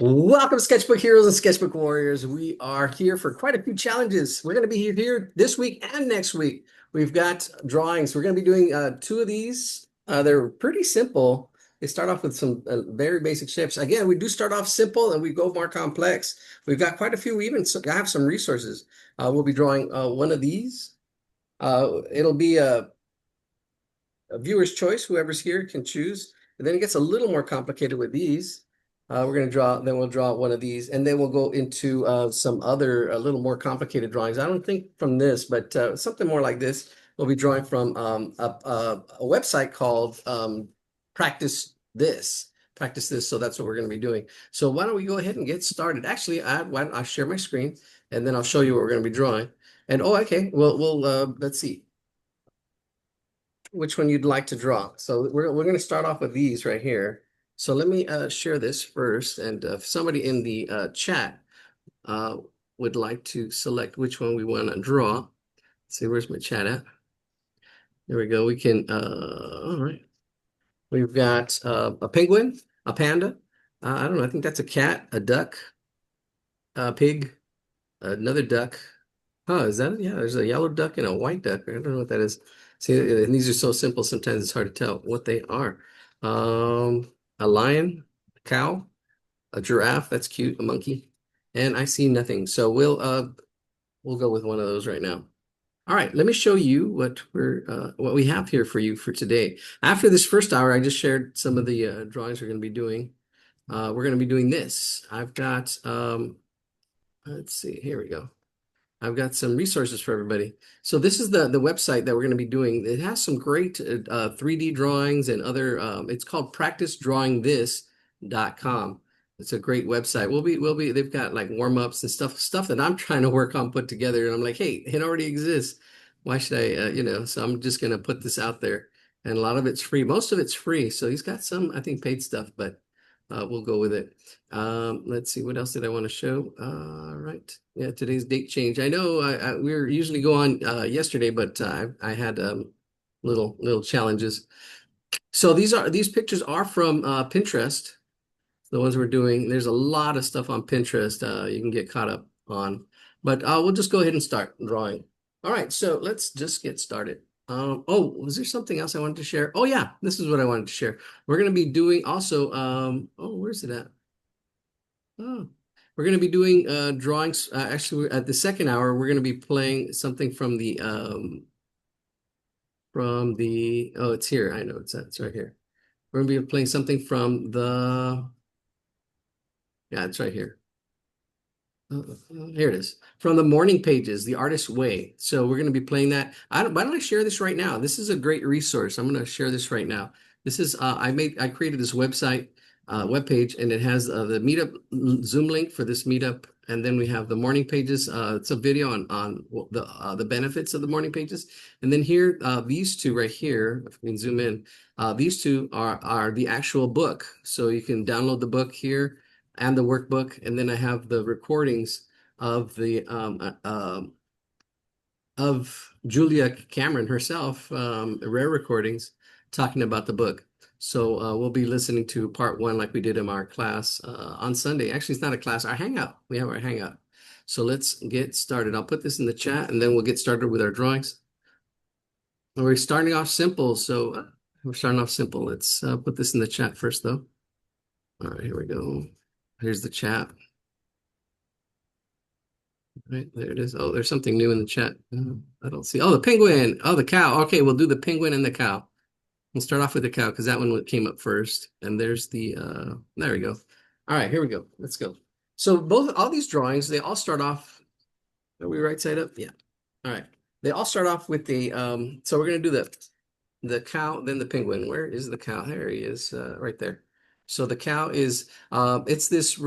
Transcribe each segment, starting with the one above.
Welcome, Sketchbook Heroes and Sketchbook Warriors. We are here for quite a few challenges. We're going to be here this week and next week. We've got drawings. We're going to be doing two of these. They're pretty simple. They start off with some very basic shapes. Again, we do start off simple and we go more complex. We've got quite a few. We even have some resources. We'll be drawing one of these. It'll be a viewer's choice. Whoever's here can choose. And then it gets a little more complicated with these. We're going to draw, then we'll draw one of these, and then we'll go into some other a little more complicated drawings. I don't think from this, but something more like this. We'll be drawing from a website called Practice This. Practice This. So that's what we're going to be doing. So why don't we go ahead and get started? Actually, why don't I share my screen, and then I'll show you what we're going to be drawing. And oh, okay. Well, let's see which one you'd like to draw. So we're going to start off with these right here. So let me share this first, and if somebody in the chat would like to select which one we want to draw. Let's see, where's my chat at? There we go. We can, all right. We've got a penguin, a panda. I don't know. I think that's a cat, a duck, a pig, another duck. Oh, is that? Yeah, there's a yellow duck and a white duck. I don't know what that is. See, and these are so simple, sometimes it's hard to tell what they are. A lion, a cow, a giraffe, that's cute, a monkey, and I see nothing. So we'll go with one of those right now. All right, let me show you what we have here for you for today. After this first hour, I just shared some of the drawings we're going to be doing. We're going to be doing this. I've got let's see, here we go. I've got some resources for everybody. So this is the website that we're going to be doing. It has some great 3D drawings and other, it's called practicedrawingthis.com. It's a great website. They've got like warm-ups and stuff that I'm trying to work on, put together. And I'm like, hey, it already exists. Why should I, so I'm just going to put this out there. And a lot of it's free. Most of it's free. So he's got some, I think, paid stuff, but we'll go with it. Let's see, what else did I want to show? Right. Yeah, today's date change. I know we were usually go on yesterday, but I had little challenges. So these pictures are from Pinterest, the ones we're doing. There's a lot of stuff on Pinterest you can get caught up on, but we'll just go ahead and start drawing. All right, so let's just get started. Oh, was there something else I wanted to share? Oh yeah, this is what I wanted to share. We're going to be doing also, oh, where's it at? Oh, we're going to be doing drawings. Actually, at the second hour, we're going to be playing something oh, it's here. I know it's right here. We're going to be playing something from yeah, it's right here. Here it is. From the morning pages, the artist's way. So we're going to be playing that. Why don't I share this right now? This is a great resource. I'm going to share this right now. This is I created this website webpage, and it has the meetup Zoom link for this meetup, and then we have the morning pages. It's a video on the benefits of the morning pages, and then here these two right here. If we can zoom in, these two are the actual book. So you can download the book here and the workbook, and then I have the recordings of the of Julia Cameron herself, rare recordings talking about the book. So we'll be listening to part one like we did in our class on Sunday. Actually, it's not a class, our hangout. We have our hangout. So let's get started. I'll put this in the chat, and then we'll get started with our drawings. And we're starting off simple. So we're starting off simple. Let's put this in the chat first, though. All right, here we go. Here's the chat. Right, there it is. Oh, there's something new in the chat. I don't see. Oh, the penguin. Oh, the cow. Okay, we'll do the penguin and the cow. We'll start off with the cow because that one came up first. And there's the, there we go. All right, here we go. Let's go. So all these drawings, they all start off, are we right side up? Yeah. All right. They all start off with the, so we're going to do the cow, then the penguin. Where is the cow? There he is, right there. So the cow is, it's this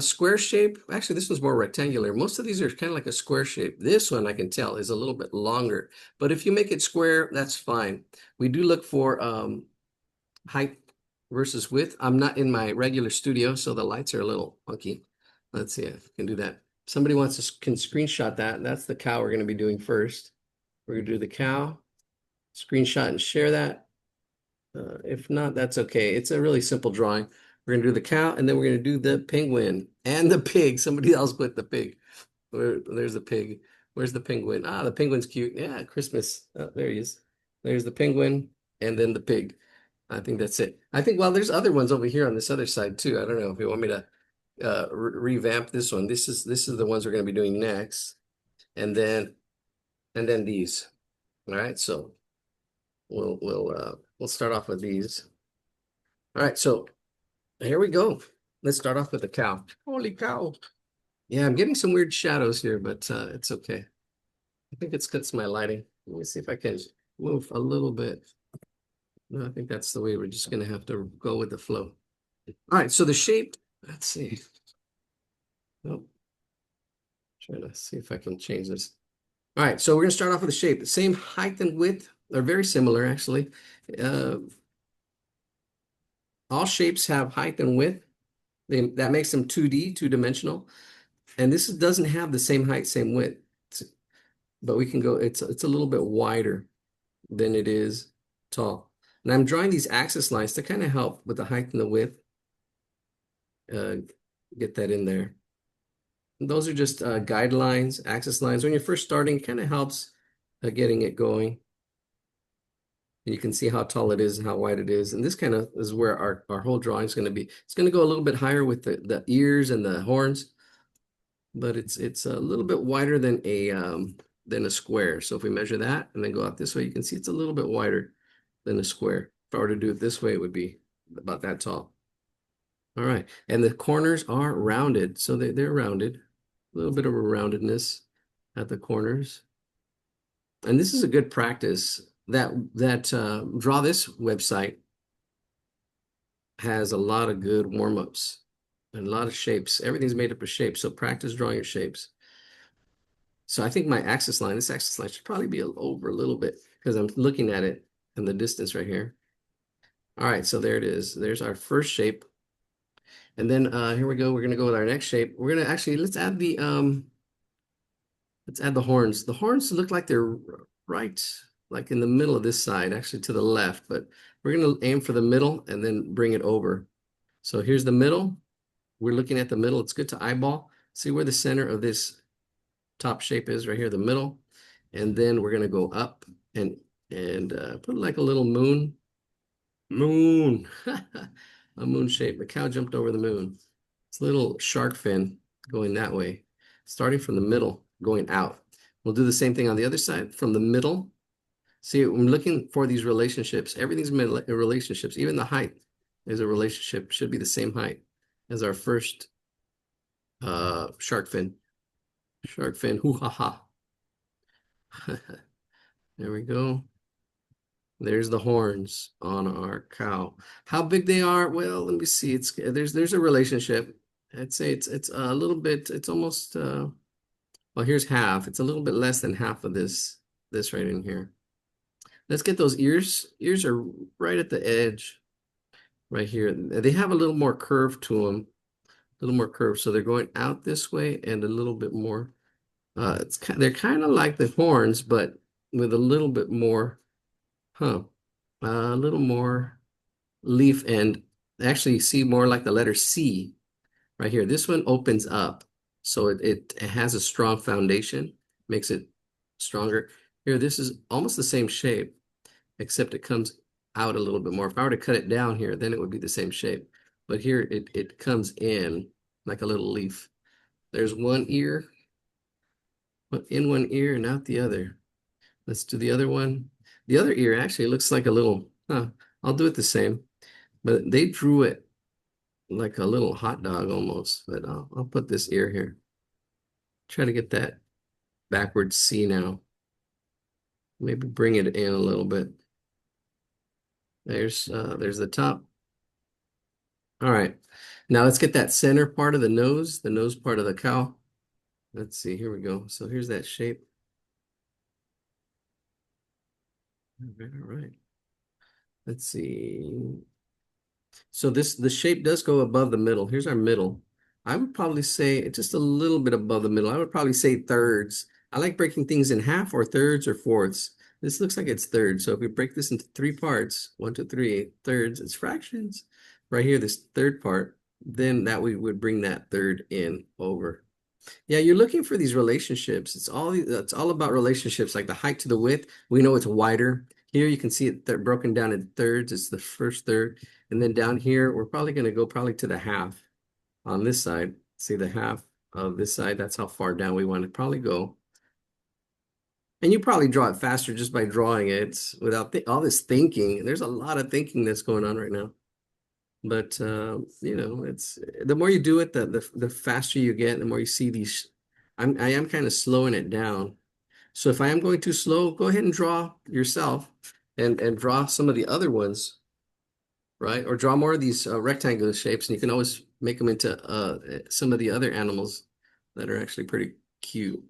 square shape. Actually, this one's more rectangular. Most of these are kind of like a square shape. This one, I can tell, is a little bit longer. But if you make it square, that's fine. We do look for height versus width. I'm not in my regular studio, so the lights are a little funky. Let's see if we can do that. Somebody can screenshot that. That's the cow we're going to be doing first. We're going to do the cow, screenshot and share that. If not, that's okay. It's a really simple drawing. We're gonna do the cow, and then we're gonna do the penguin and the pig. Somebody else put the pig. There's the pig. Where's the penguin? Ah, the penguin's cute. Yeah, Christmas. Oh, there he is. There's the penguin and then the pig. I think that's it. I think, well, there's other ones over here on this other side too. I don't know if you want me to revamp this one. This is the ones we're going to be doing next, and then these. All right, so we'll start off with these. All right, so here we go. Let's start off with the cow. Holy cow! Yeah, I'm getting some weird shadows here, but it's okay. I think it's my lighting. Let me see if I can move a little bit. No, I think that's the way we're just gonna have to go with the flow. All right, so the shape, let's see. Oh, trying to see if I can change this. All right, so we're gonna start off with the shape. The same height and width are very similar, actually. Uh, all shapes have height and width. That makes them 2D, two-dimensional. And this doesn't have the same height, same width. But we can go, it's a little bit wider than it is tall. And I'm drawing these axis lines to kind of help with the height and the width. Get that in there. And those are just guidelines, axis lines. When you're first starting, it kind of helps getting it going. And you can see how tall it is and how wide it is. And this kind of is where our whole drawing is going to be. It's going to go a little bit higher with the ears and the horns, but it's a little bit wider than a square. So if we measure that and then go out this way, you can see it's a little bit wider than a square. If I were to do it this way, it would be about that tall. All right, and the corners are rounded, so they're rounded. A little bit of a roundedness at the corners. And this is a good practice. That Draw This website has a lot of good warm-ups and a lot of shapes. Everything's made up of shapes, so practice drawing your shapes. So I think my axis line, this axis line should probably be over a little bit because I'm looking at it in the distance right here. All right, so there it is. There's our first shape. And then here we go. We're gonna go with our next shape. We're gonna actually let's add the horns. The horns look like they're right, like in the middle of this side, actually to the left, but we're gonna aim for the middle and then bring it over. So here's the middle. We're looking at the middle. It's good to eyeball. See where the center of this top shape is right here, the middle. And then we're gonna go up and put like a little moon. Moon. A moon shape. The cow jumped over the moon. It's a little shark fin going that way, starting from the middle, going out. We'll do the same thing on the other side from the middle. See, I'm looking for these relationships. Everything's relationships. Even the height is a relationship. Should be the same height as our first shark fin. Shark fin, hoo ha ha. There we go. There's the horns on our cow. How big they are? Well, let me see. There's a relationship. I'd say it's a little bit. It's almost well, here's half. It's a little bit less than half of this right in here. Let's get those ears. Ears are right at the edge, right here. They have a little more curve to them, a little more curve. So they're going out this way and a little bit more. They're kind of like the horns, but with a little bit more. A little more leaf and actually see more like the letter C right here. This one opens up, so it has a strong foundation, makes it stronger. Here, this is almost the same shape, except it comes out a little bit more. If I were to cut it down here, then it would be the same shape. But here it comes in like a little leaf. There's one ear, in one ear and out the other. Let's do the other one. The other ear actually looks like a little, I'll do it the same, but they drew it like a little hot dog almost, but I'll put this ear here. Try to get that backwards C now. Maybe bring it in a little bit. There's the top. All right, now let's get that center part of the nose part of the cow. Let's see, here we go. So here's that shape. All right. Let's see. So the shape does go above the middle. Here's our middle. I would probably say just a little bit above the middle. I would probably say thirds. I like breaking things in half or thirds or fourths. This looks like it's thirds. So if we break this into three parts, 1, 2, 3, thirds, it's fractions. right here, this third part, then that we would bring that third in over. Yeah, you're looking for these relationships. It's all about relationships, like the height to the width. We know it's wider. Here you can see it broken down in thirds. It's the first third. And then down here, we're probably going to go probably to the half on this side. See the half of this side. That's how far down we want to probably go. And you probably draw it faster just by drawing it. It's without all this thinking. There's a lot of thinking that's going on right now. But you know, it's the more you do it, the faster you get, the more you see these. I am kind of slowing it down. So if I am going too slow, go ahead and draw yourself and draw some of the other ones, right? Or draw more of these rectangular shapes, and you can always make them into some of the other animals that are actually pretty cute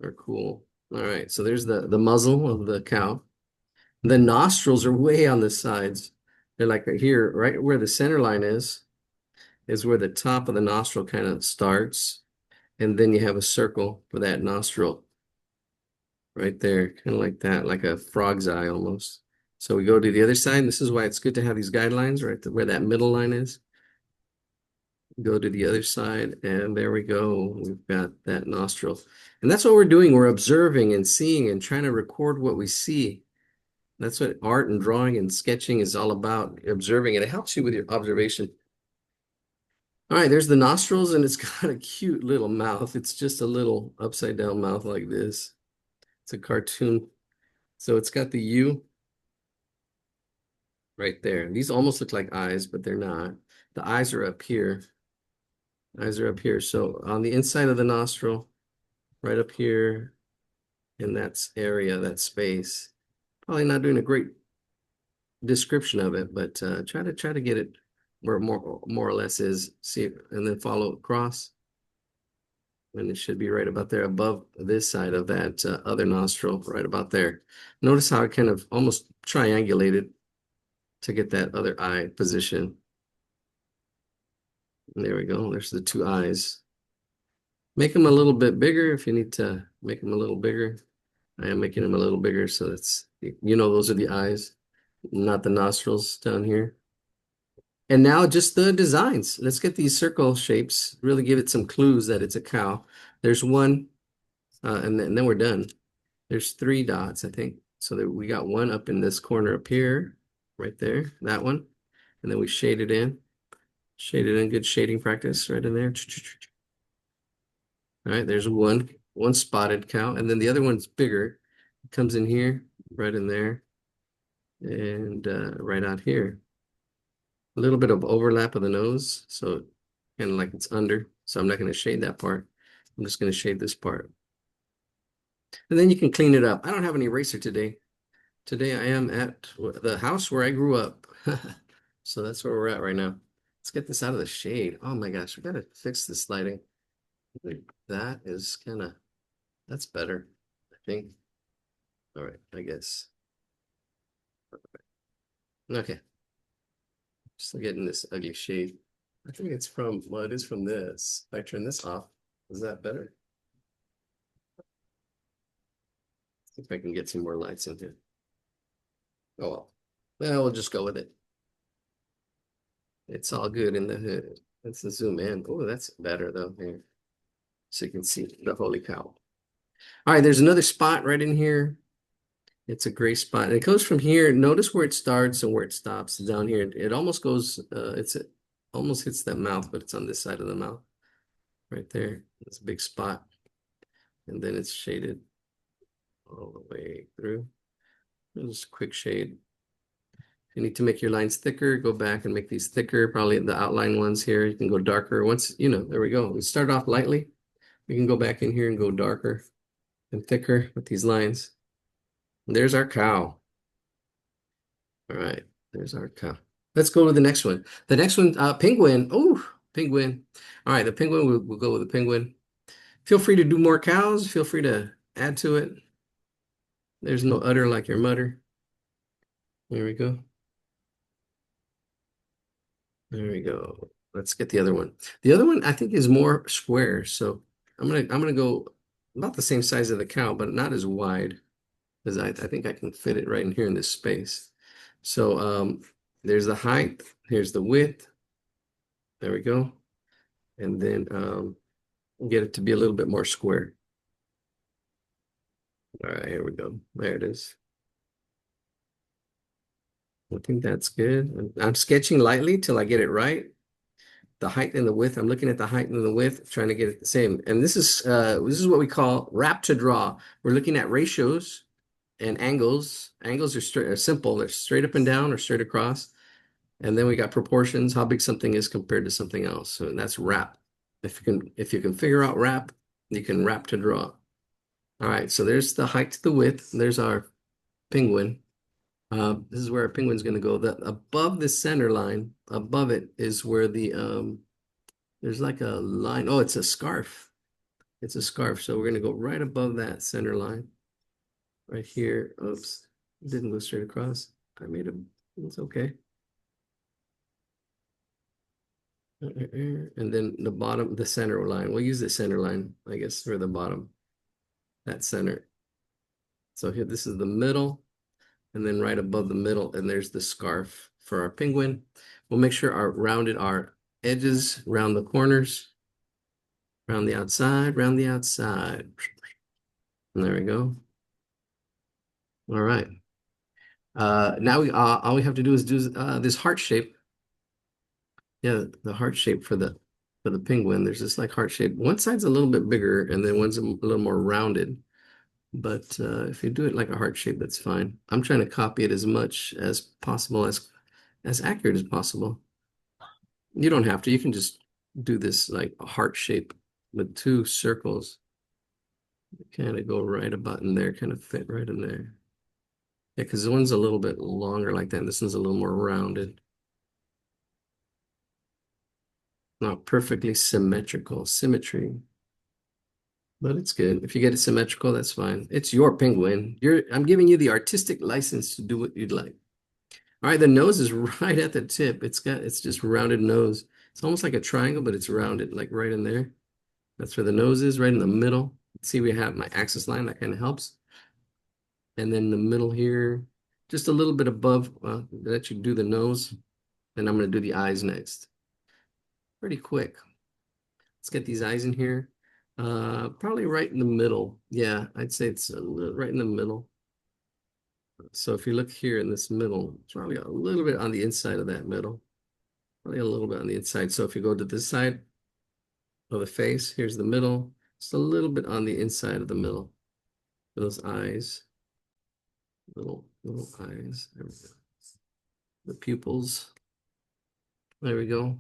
or cool. All right, so there's the muzzle of the cow. The nostrils are way on the sides. They're like right here, right where the center line is where the top of the nostril kind of starts. And then you have a circle for that nostril right there, kind of like that, like a frog's eye almost. So we go to the other side. And this is why it's good to have these guidelines, right? Where that middle line is. Go to the other side, and there we go. We've got that nostril. And that's what we're doing. We're observing and seeing and trying to record what we see. That's what art and drawing and sketching is all about, observing, and it helps you with your observation. All right, there's the nostrils, and it's got a cute little mouth. It's just a little upside down mouth like this. It's a cartoon. So it's got the U right there. These almost look like eyes, but they're not. The eyes are up here. Eyes are up here. So on the inside of the nostril, right up here in that area, that space. Probably not doing a great description of it, but try to get it where more or less is. See, and then follow across, and it should be right about there above this side of that other nostril, right about there. Notice how it kind of almost triangulated to get that other eye position. And there we go. There's the two eyes. Make them a little bit bigger if you need to make them a little bigger. I am making them a little bigger, so that's, you know, those are the eyes, not the nostrils down here. And now just the designs. Let's get these circle shapes, really give it some clues that it's a cow. There's one, and then we're done. There's three dots, I think. So that we got one up in this corner up here, right there, that one. And then we shade it in. Shade it in, good shading practice right in there. All right, there's one spotted cow, and then the other one's bigger. It comes in here, right in there, and right out here. A little bit of overlap of the nose, so kind of like it's under. So I'm not going to shade that part. I'm just going to shade this part. And then you can clean it up. I don't have an eraser today. Today I am at the house where I grew up. So that's where we're at right now. Let's get this out of the shade. Oh my gosh, we got to fix this lighting. That is kind of, that's better, I think. All right, I guess. Okay. Still getting this ugly shade. I think it's from, well, it is from this. If I turn this off, is that better? See if I can get some more lights in here. Oh well. Well, we'll just go with it. It's all good in the hood. Let's zoom in. Oh, that's better though here. So you can see the holy cow. All right, there's another spot right in here. It's a gray spot. And it goes from here. Notice where it starts and where it stops down here. It almost goes, it almost hits that mouth, but it's on this side of the mouth. Right there. It's a big spot. And then it's shaded all the way through. Just a quick shade. If you need to make your lines thicker, go back and make these thicker. Probably the outline ones here. You can go darker. Once, you know, there we go. We start off lightly. We can go back in here and go darker and thicker with these lines. And there's our cow. All right, there's our cow. Let's go to the next one. The next one, penguin. Oh, penguin. All right, the penguin, we'll go with the penguin. Feel free to do more cows. Feel free to add to it. There's no udder like your mutter. There we go. There we go. Let's get the other one. The other one I think is more square. So I'm gonna go about the same size of the cow, but not as wide, because I think I can fit it right in here in this space. So there's the height. Here's the width. There we go. And then get it to be a little bit more square. All right, here we go. There it is. I think that's good. I'm sketching lightly till I get it right. The height and the width. I'm looking at the height and the width, trying to get it the same. And this is what we call wrap to draw. We're looking at ratios and angles. Angles are straight, are simple. They're straight up and down or straight across. And then we got proportions, how big something is compared to something else. So that's wrap. If you can figure out wrap, you can wrap to draw. All right, so there's the height to the width. There's our penguin. This is where our penguin's going to go. Above the center line, above it is where there's like a line. Oh, it's a scarf. It's a scarf. So we're going to go right above that center line, right here. Oops, didn't go straight across. It's okay. And then the bottom, the center line. We'll use the center line, I guess, for the bottom. That center. So here, this is the middle. And then right above the middle, and there's the scarf for our penguin. We'll make sure our edges, round the corners, round the outside, round the outside. And there we go. All right. Now all we have to do is do this heart shape. Yeah, the heart shape for the penguin. There's this like heart shape. One side's a little bit bigger, and then one's a little more rounded. But if you do it like a heart shape, that's fine. I'm trying to copy it as much as possible, as accurate as possible. You don't have to. You can just do this like a heart shape with two circles. Kind of go right about in there, kind of fit right in there. Yeah, because the one's a little bit longer like that. And this one's a little more rounded. Not perfectly symmetrical. Symmetry. But it's good. If you get it symmetrical, that's fine. It's your penguin. I'm giving you the artistic license to do what you'd like. All right, the nose is right at the tip. It's just rounded nose. It's almost like a triangle, but it's rounded, like right in there. That's where the nose is, right in the middle. See, we have my axis line, that kind of helps. And then the middle here, just a little bit above, let you do the nose. And I'm gonna do the eyes next. Pretty quick. Let's get these eyes in here. Probably right in the middle. Yeah, I'd say it's right in the middle. So if you look here in this middle, it's probably a little bit on the inside of that middle. Probably a little bit on the inside. So if you go to this side of the face, here's the middle. Just a little bit on the inside of the middle. Those eyes. Little eyes. There we go. The pupils. There we go.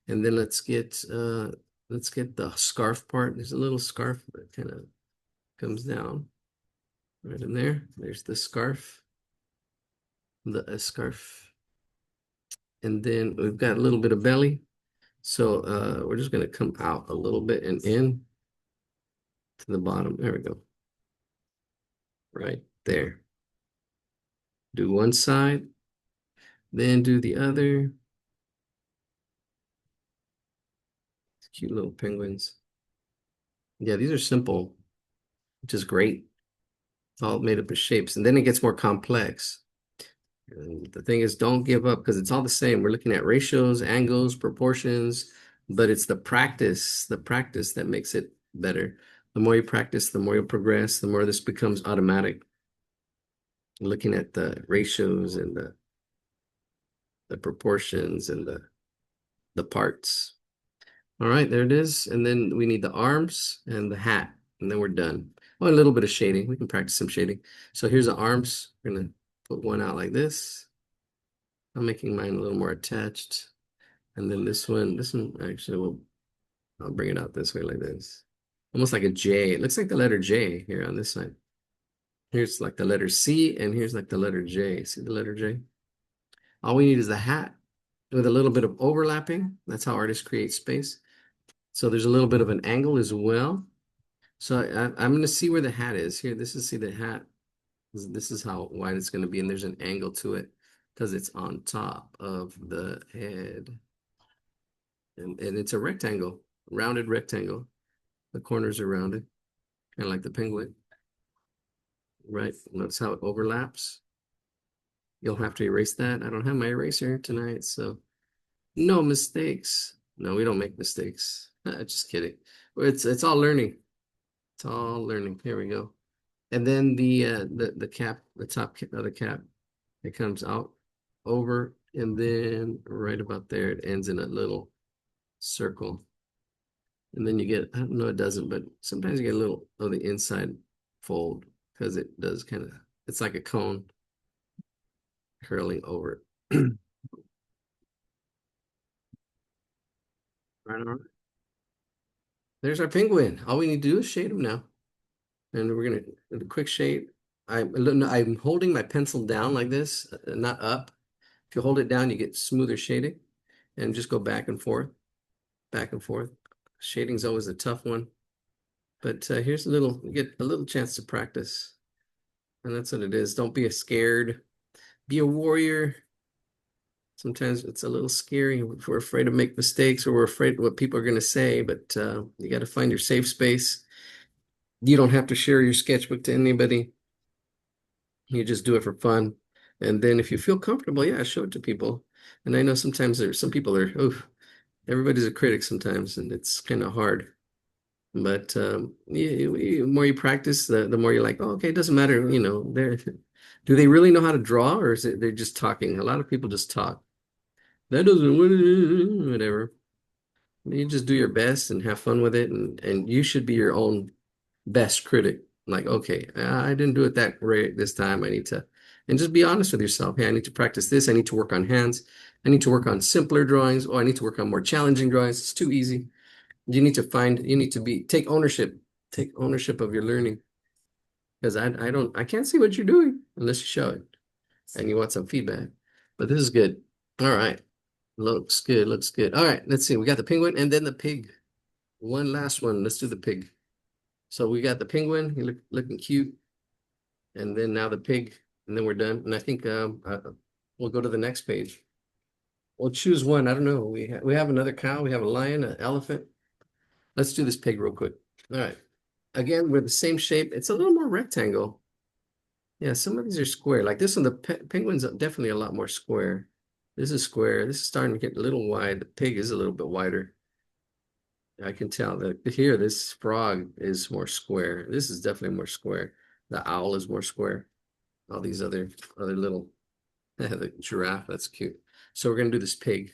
And then let's get the scarf part. There's a little scarf that kind of comes down right in there. There's the scarf. The scarf. And then we've got a little bit of belly. So we're just going to come out a little bit and in to the bottom. There we go. Right there. Do one side, then do the other. Cute little penguins. Yeah, these are simple, which is great. It's all made up of shapes. And then it gets more complex. And the thing is, don't give up because it's all the same. We're looking at ratios, angles, proportions, but it's the practice that makes it better. The more you practice, the more you'll progress, the more this becomes automatic. Looking at the ratios and the proportions and the parts. All right, there it is. And then we need the arms and the hat, and then we're done. Oh, a little bit of shading. We can practice some shading. So here's the arms. We're gonna put one out like this. I'm making mine a little more attached. And then this one actually I'll bring it out this way like this. Almost like a J. It looks like the letter J here on this side. Here's like the letter C, and here's like the letter J. See the letter J? All we need is the hat with a little bit of overlapping. That's how artists create space. So there's a little bit of an angle as well. So I'm going to see where the hat is here. See the hat. This is how wide it's going to be. And there's an angle to it because it's on top of the head. And it's a rectangle, rounded rectangle. The corners are rounded, kind of like the penguin. Right. Notice how it overlaps. You'll have to erase that. I don't have my eraser tonight, so no mistakes. No, we don't make mistakes. Just kidding. It's all learning. It's all learning. Here we go. And then the cap, the top of the cap, it comes out over, and then right about there, it ends in a little circle. And then you get, I don't know, it doesn't, but sometimes you get a little of the inside fold because it does kind of, it's like a cone curling over it. Right on. There's our penguin. All we need to do is shade him now. And we're gonna do a quick shade. I'm holding my pencil down like this, not up. If you hold it down, you get smoother shading, and just go back and forth, back and forth. Shading's always a tough one, but here's a little, you get a little chance to practice, and that's what it is. Don't be scared. Be a warrior. Sometimes it's a little scary if we're afraid to make mistakes or we're afraid of what people are going to say, but you got to find your safe space. You don't have to share your sketchbook to anybody. You just do it for fun. And then if you feel comfortable, yeah, show it to people. And I know sometimes there's some people are, oh, everybody's a critic sometimes, and it's kind of hard. But the more you practice, the more you're like, oh, okay, it doesn't matter, do they really know how to draw, or is it they're just talking? A lot of people just talk. That doesn't, whatever. You just do your best and have fun with it, and you should be your own best critic. Like, okay, I didn't do it that right this time. I need to, and just be honest with yourself. Hey, I need to practice this. I need to work on hands. I need to work on simpler drawings. Oh, I need to work on more challenging drawings. It's too easy. You need to take ownership of your learning. Because I can't see what you're doing unless you show it and you want some feedback. But this is good. All right. Looks good. Looks good. All right. Let's see. We got the penguin and then the pig. One last one. Let's do the pig. So we got the penguin, he looking cute, and then now the pig, and then we're done. And I think we'll go to the next page. We'll choose one. I don't know. We have another cow. We have a lion, an elephant. Let's do this pig real quick. All right. Again, we're the same shape. It's a little more rectangle. Yeah, some of these are square. Like this one, the penguin's definitely a lot more square. This is square. This is starting to get a little wide. The pig is a little bit wider. I can tell that here, this frog is more square. This is definitely more square. The owl is more square. All these other little, the giraffe, that's cute. So we're gonna do this pig.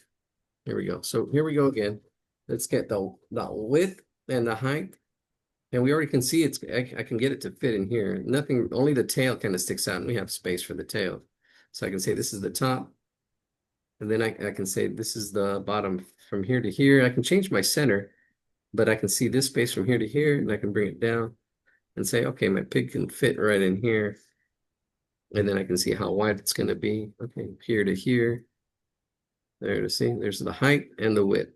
Here we go. So here we go again. Let's get the width and the height. And we already can see I can get it to fit in here. Nothing, only the tail kind of sticks out, and we have space for the tail. So I can say this is the top. And then I can say this is the bottom from here to here. I can change my center, but I can see this space from here to here, and I can bring it down and say, okay, my pig can fit right in here. And then I can see how wide it's going to be. Okay, here to here. There to see, there's the height and the width.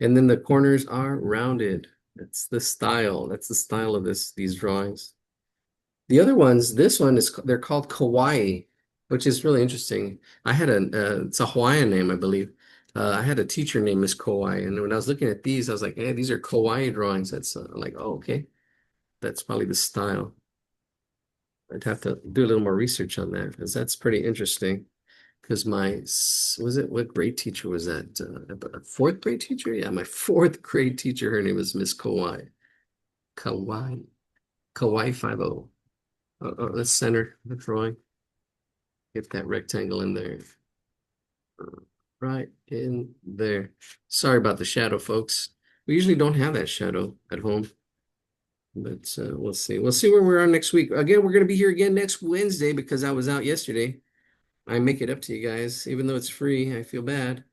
And then the corners are rounded. That's the style. That's the style of these drawings. The other ones, this one they're called kawaii, which is really interesting. I had it's a Hawaiian name, I believe. I had a teacher named Miss Kawaii, and when I was looking at these, I was like, hey, these are kawaii drawings. That's like, oh, okay. That's probably the style. I'd have to do a little more research on that because that's pretty interesting. Because what grade teacher was that? A fourth grade teacher? Yeah, my fourth grade teacher, her name was Miss Kawaii. Kawaii. Kawaii 50. Let's center the drawing. Get that rectangle in there. Right in there. Sorry about the shadow, folks. We usually don't have that shadow at home. But we'll see. We'll see where we are next week. Again, we're going to be here again next Wednesday because I was out yesterday. I make it up to you guys, even though it's free. I feel bad.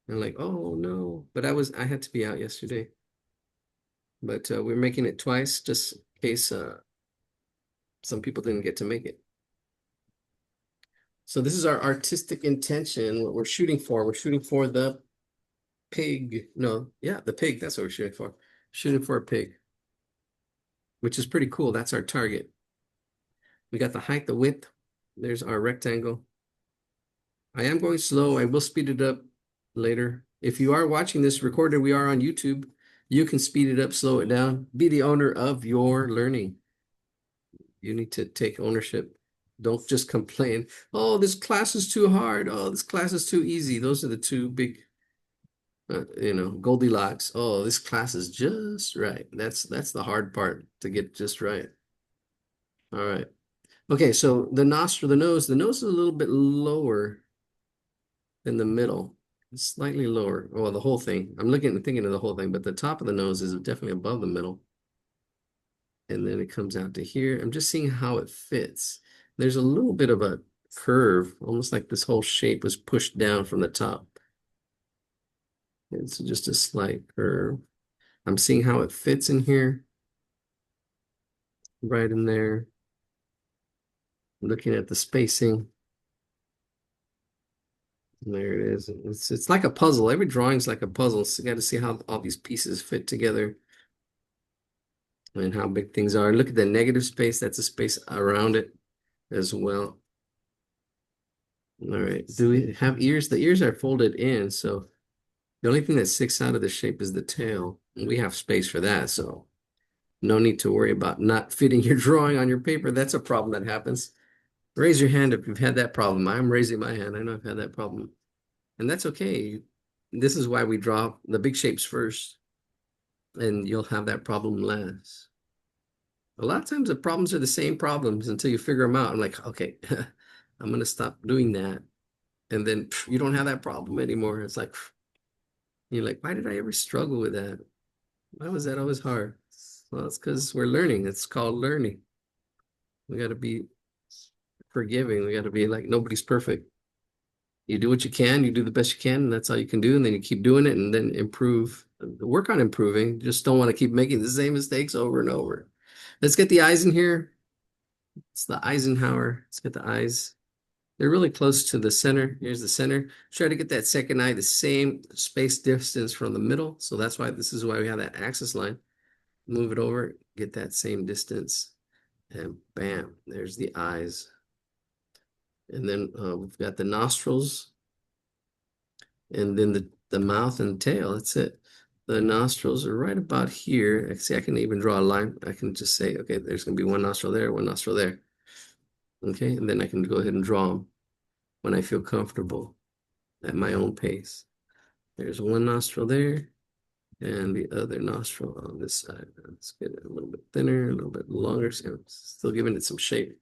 I'm like, oh no, but I had to be out yesterday. But we're making it twice just in case some people didn't get to make it. So this is our artistic intention, what we're shooting for. We're shooting for the pig. No, yeah, the pig. That's what we're shooting for. Shooting for a pig, which is pretty cool. That's our target. We got the height, the width. There's our rectangle. I am going slow. I will speed it up later. If you are watching this recorded, we are on YouTube. You can speed it up, slow it down. Be the owner of your learning. You need to take ownership. Don't just complain. Oh, this class is too hard. Oh, this class is too easy. Those are the two big, Goldilocks. Oh, this class is just right. That's the hard part to get just right. All right. Okay, so the nose is a little bit lower than the middle. It's slightly lower. Oh, well, the whole thing. I'm looking and thinking of the whole thing, but the top of the nose is definitely above the middle. And then it comes out to here. I'm just seeing how it fits. There's a little bit of a curve, almost like this whole shape was pushed down from the top. It's just a slight curve. I'm seeing how it fits in here, right in there. Looking at the spacing. There it is. It's like a puzzle. Every drawing's like a puzzle. So you got to see how all these pieces fit together and how big things are. Look at the negative space. That's a space around it as well. All right. Do we have ears? The ears are folded in, so the only thing that sticks out of the shape is the tail. And we have space for that, so no need to worry about not fitting your drawing on your paper. That's a problem that happens. Raise your hand if you've had that problem. I'm raising my hand. I know I've had that problem. And that's okay. This is why we draw the big shapes first, and you'll have that problem last. A lot of times the problems are the same problems until you figure them out. I'm like, okay, I'm gonna stop doing that. And then you don't have that problem anymore. It's like, you're like, why did I ever struggle with that? Why was that always hard? Well, it's because we're learning. It's called learning. We got to be forgiving. We got to be like, nobody's perfect. You do what you can, you do the best you can, and that's all you can do. And then you keep doing it and then improve. Work on improving. Just don't want to keep making the same mistakes over and over. Let's get the eyes in here. It's the Eisenhower. Let's get the eyes. They're really close to the center. Here's the center. Try to get that second eye the same space distance from the middle. So that's why this is why we have that axis line. Move it over, get that same distance, and bam, there's the eyes. And then we've got the nostrils, and then the mouth and tail. That's it. The nostrils are right about here. See, I can even draw a line. I can just say, okay, there's going to be one nostril there, one nostril there. Okay, and then I can go ahead and draw them when I feel comfortable at my own pace. There's one nostril there and the other nostril on this side. Let's get it a little bit thinner, a little bit longer. So I'm still giving it some shape.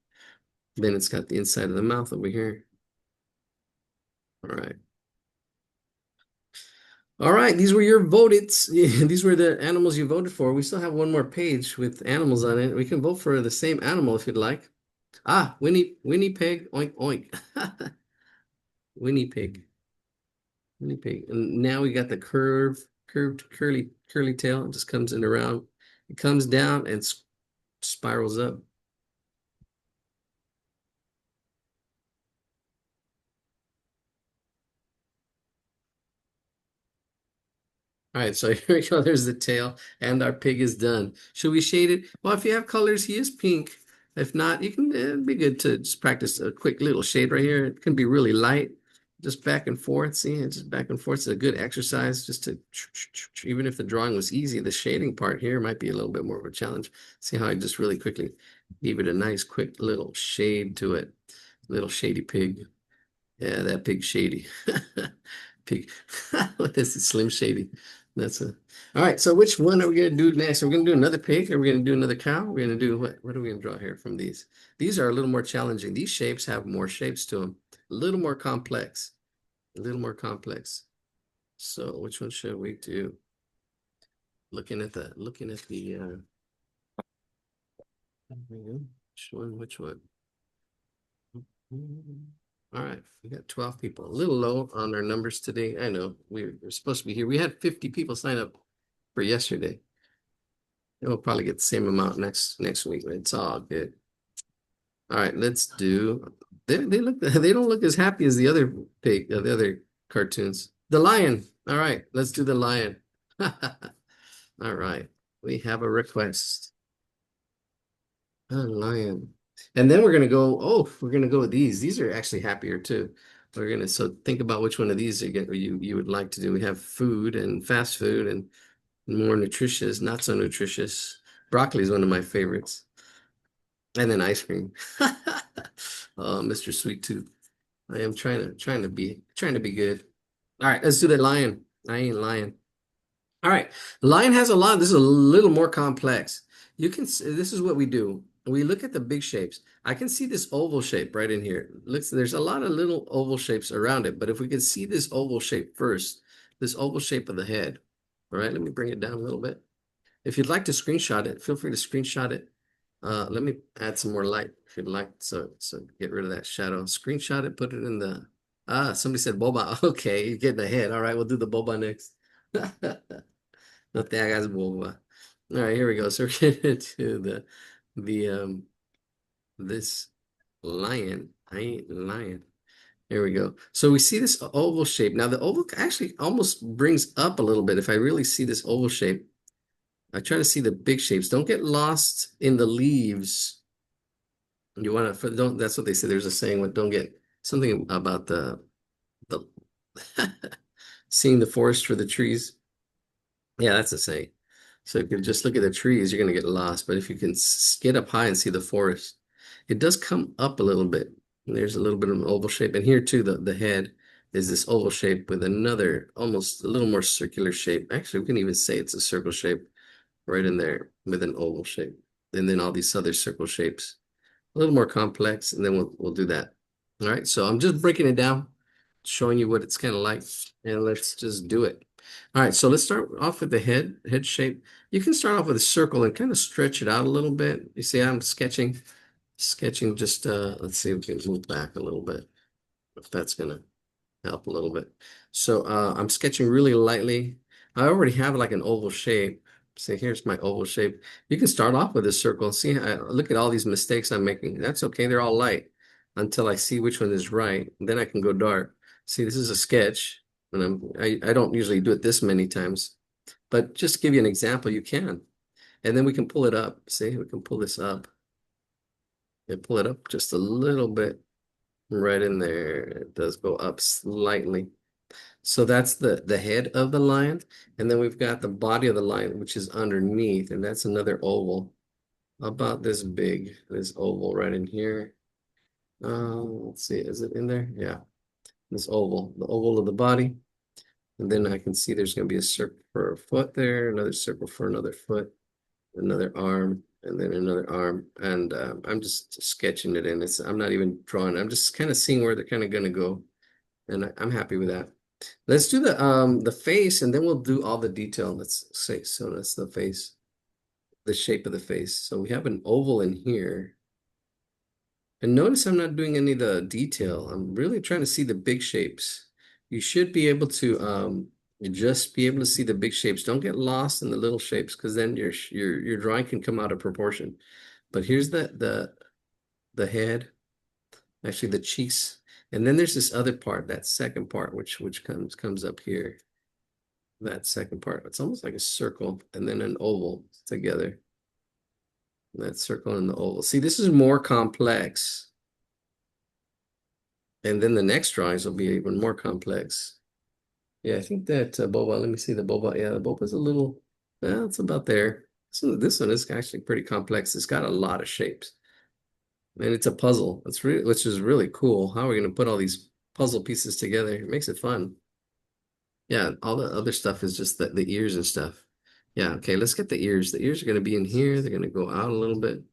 Then it's got the inside of the mouth over here. All right. All right, these were your voted. These were the animals you voted for. We still have one more page with animals on it. We can vote for the same animal if you'd like. Ah, Winnie Pig, oink oink. Winnie Pig. Winnie Pig. And now we got the curved curly tail. It just comes in around. It comes down and spirals up. All right, so here we go. There's the tail, and our pig is done. Should we shade it? Well, if you have colors, he is pink. If not, you can. It'd be good to just practice a quick little shade right here. It can be really light, just back and forth. See, it's just back and forth. It's a good exercise just to, even if the drawing was easy, the shading part here might be a little bit more of a challenge. See how I just really quickly gave it a nice, quick little shade to it. Little shady pig. Yeah, that pig shady. Pig. What is it? Slim Shady. That's a. All right. So which one are we gonna do next? Are we gonna do another pig? Are we gonna do another cow? We're gonna do what? What are we gonna draw here from these? These are a little more challenging. These shapes have more shapes to them. A little more complex. A little more complex. So which one should we do? Looking at the which one? Which one? All right, we got 12 people. A little low on our numbers today. I know we're supposed to be here. We had 50 people sign up for yesterday. We'll probably get the same amount next week. It's all good. All right, let's do. They look they don't look as happy as the other pig, the other cartoons. The lion. All right, let's do the lion. All right, we have a request. A lion. And then we're gonna go, oh, we're gonna go with these. These are actually happier too. We're gonna so think about which one of these you would like to do. We have food and fast food and more nutritious, not so nutritious. Broccoli is one of my favorites. And then ice cream. Mr. Sweet Tooth. I am trying to be good. All right, let's do the lion. I ain't lying. All right, lion has a lot. This is a little more complex. This is what we do. We look at the big shapes. I can see this oval shape right in here. Looks, there's a lot of little oval shapes around it, but if we can see this oval shape first, this oval shape of the head. All right, let me bring it down a little bit. If you'd like to screenshot it, feel free to screenshot it. Let me add some more light if you'd like. So get rid of that shadow. Screenshot it, put it in the somebody said boba. Okay, you're getting ahead. All right, we'll do the boba next. No te hagas boba. All right, here we go. So we're getting to the this lion. I ain't lying. Here we go. So we see this oval shape. Now the oval actually almost brings up a little bit. If I really see this oval shape, I try to see the big shapes. Don't get lost in the leaves. You want to don't. That's what they say. There's a saying. What don't get something about the seeing the forest for the trees. Yeah, that's a saying. So if you just look at the trees, you're going to get lost. But if you can get up high and see the forest, it does come up a little bit. And there's a little bit of an oval shape. And here too, the head is this oval shape with another almost a little more circular shape. Actually, we can even say it's a circle shape right in there with an oval shape. And then all these other circle shapes, a little more complex, and then we'll do that. All right, so I'm just breaking it down, showing you what it's kind of like, and let's just do it. All right, so let's start off with the head shape. You can start off with a circle and kind of stretch it out a little bit. You see, I'm sketching just let's see if we can move back a little bit, if that's gonna help a little bit. So I'm sketching really lightly. I already have like an oval shape. See, here's my oval shape. You can start off with a circle. See, look at all these mistakes I'm making. That's okay. They're all light until I see which one is right. Then I can go dark. See, this is a sketch, and I don't usually do it this many times, but just to give you an example, you can. And then we can pull it up. See, we can pull this up and pull it up just a little bit right in there. It does go up slightly. So that's the head of the lion. And then we've got the body of the lion, which is underneath. And that's another oval about this big, this oval right in here. Let's see, is it in there? Yeah, this oval, the oval of the body. And then I can see there's going to be a circle for a foot there, another circle for another foot, another arm, and then another arm. And I'm just sketching it in. I'm not even drawing. I'm just kind of seeing where they're kind of going to go. And I'm happy with that. Let's do the face, and then we'll do all the detail. Let's say so that's the face, the shape of the face. So we have an oval in here. And notice I'm not doing any of the detail. I'm really trying to see the big shapes. You should be able to just be able to see the big shapes. Don't get lost in the little shapes because then your drawing can come out of proportion. But here's the head, actually the cheeks. And then there's this other part, that second part, which comes up here. That second part, it's almost like a circle and then an oval together. That circle and the oval. See, this is more complex. And then the next drawings will be even more complex. Yeah, I think that boba, let me see the boba. Yeah, the boba is a little, well, it's about there. So this one is actually pretty complex. It's got a lot of shapes. And it's a puzzle. It's really, which is really cool. How are we going to put all these puzzle pieces together? It makes it fun. Yeah, all the other stuff is just the ears and stuff. Yeah, okay, let's get the ears. The ears are going to be in here. They're going to go out a little bit.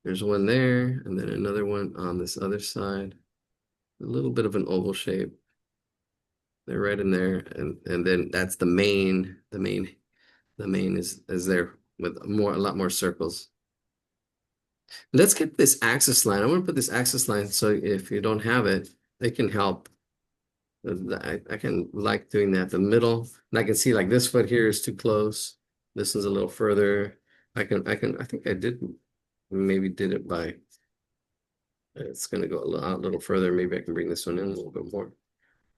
There's one there, and then another one on this other side. A little bit of an oval shape. They're right in there, and then that's the main. The main is there with a lot more circles. Let's get this axis line. I want to put this axis line so if you don't have it, they can help. I can like doing that. The middle, and I can see like this foot here is too close. This one's a little further. I think I did maybe did it by, it's gonna go a little further. Maybe I can bring this one in a little bit more.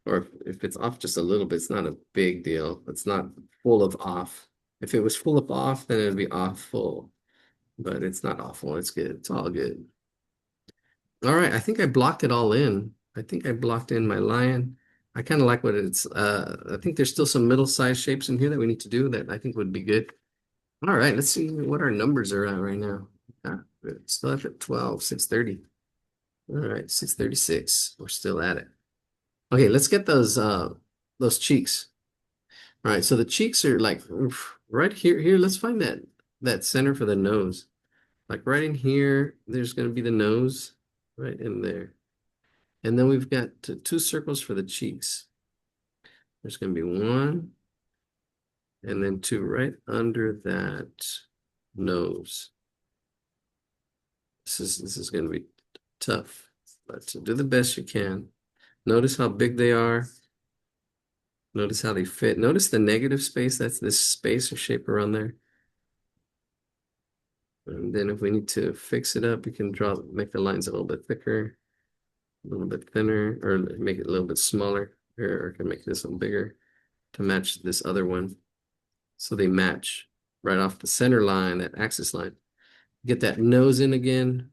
Or if it's off just a little bit, it's not a big deal. It's not full of off. If it was full of off, then it'd be off full. But it's not awful. It's good. It's all good. All right, I think I blocked it all in. I think I blocked in my lion. I kind of like what it's I think there's still some middle-sized shapes in here that we need to do that I think would be good. All right, let's see what our numbers are at right now. Still at 12, 6:30. All right, 636. We're still at it. Okay, let's get those cheeks. All right, so the cheeks are like oof, right here. Here, let's find that center for the nose. Like right in here, there's going to be the nose right in there. And then we've got two circles for the cheeks. There's going to be one and then two right under that nose. This is going to be tough, but do the best you can. Notice how big they are. Notice how they fit. Notice the negative space. That's this space or shape around there. And then if we need to fix it up, we can make the lines a little bit thicker, a little bit thinner, or make it a little bit smaller, or can make this one bigger to match this other one. So they match right off the center line, that axis line. Get that nose in again.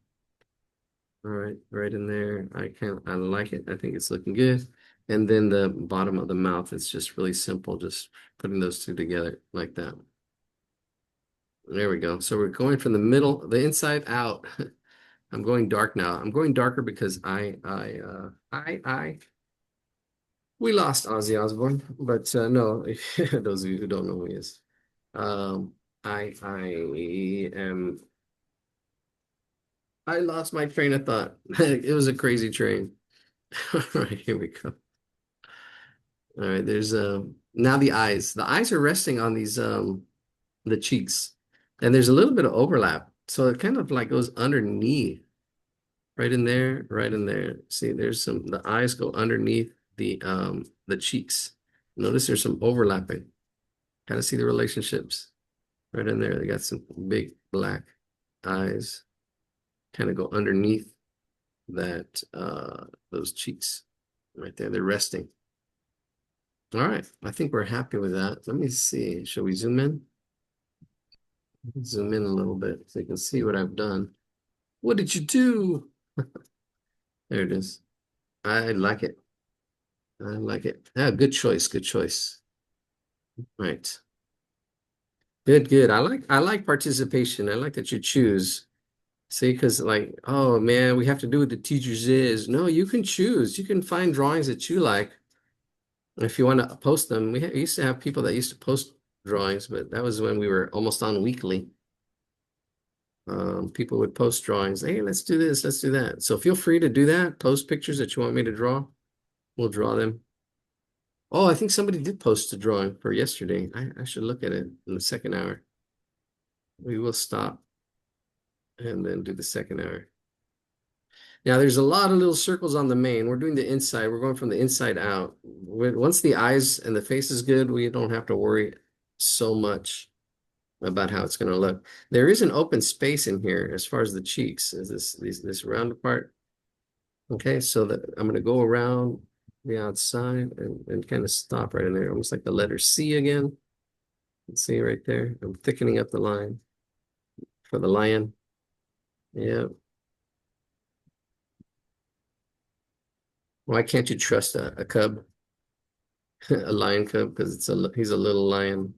All right, right in there. I like it. I think it's looking good. And then the bottom of the mouth, it's just really simple, just putting those two together like that. There we go. So we're going from the middle, the inside out. I'm going dark now. I'm going darker because we lost Ozzy Osbourne, but no, those of you who don't know who he is. Um, I I lost my train of thought. It was a crazy train. All right, here we go. All right, there's now the eyes. The eyes are resting on these the cheeks. And there's a little bit of overlap. So it kind of like goes underneath, right in there, right in there. See, there's the eyes go underneath the cheeks. Notice there's some overlapping. Kind of see the relationships right in there. They got some big black eyes kind of go underneath that those cheeks right there. They're resting. All right, I think we're happy with that. Let me see. Shall we zoom in? Zoom in a little bit so you can see what I've done. What did you do? There it is. I like it. I like it. Ah, good choice. Good choice. Right. Good, good. I like participation. I like that you choose. See, because like, oh man, we have to do what the teachers is. No, you can choose. You can find drawings that you like. If you want to post them, we used to have people that used to post drawings, but that was when we were almost on weekly. People would post drawings. Hey, let's do this, let's do that. So feel free to do that. Post pictures that you want me to draw. We'll draw them. Oh, I think somebody did post a drawing for yesterday. I should look at it in the second hour. We will stop and then do the second hour. Now, there's a lot of little circles on the main. We're doing the inside. We're going from the inside out. Once the eyes and the face is good, we don't have to worry so much about how it's going to look. There is an open space in here as far as the cheeks. Is this round part? Okay, so that I'm going to go around the outside and kind of stop right in there, almost like the letter C again. See right there? I'm thickening up the line for the lion. Yeah. Why can't you trust a cub, a lion cub? Because he's a little lion.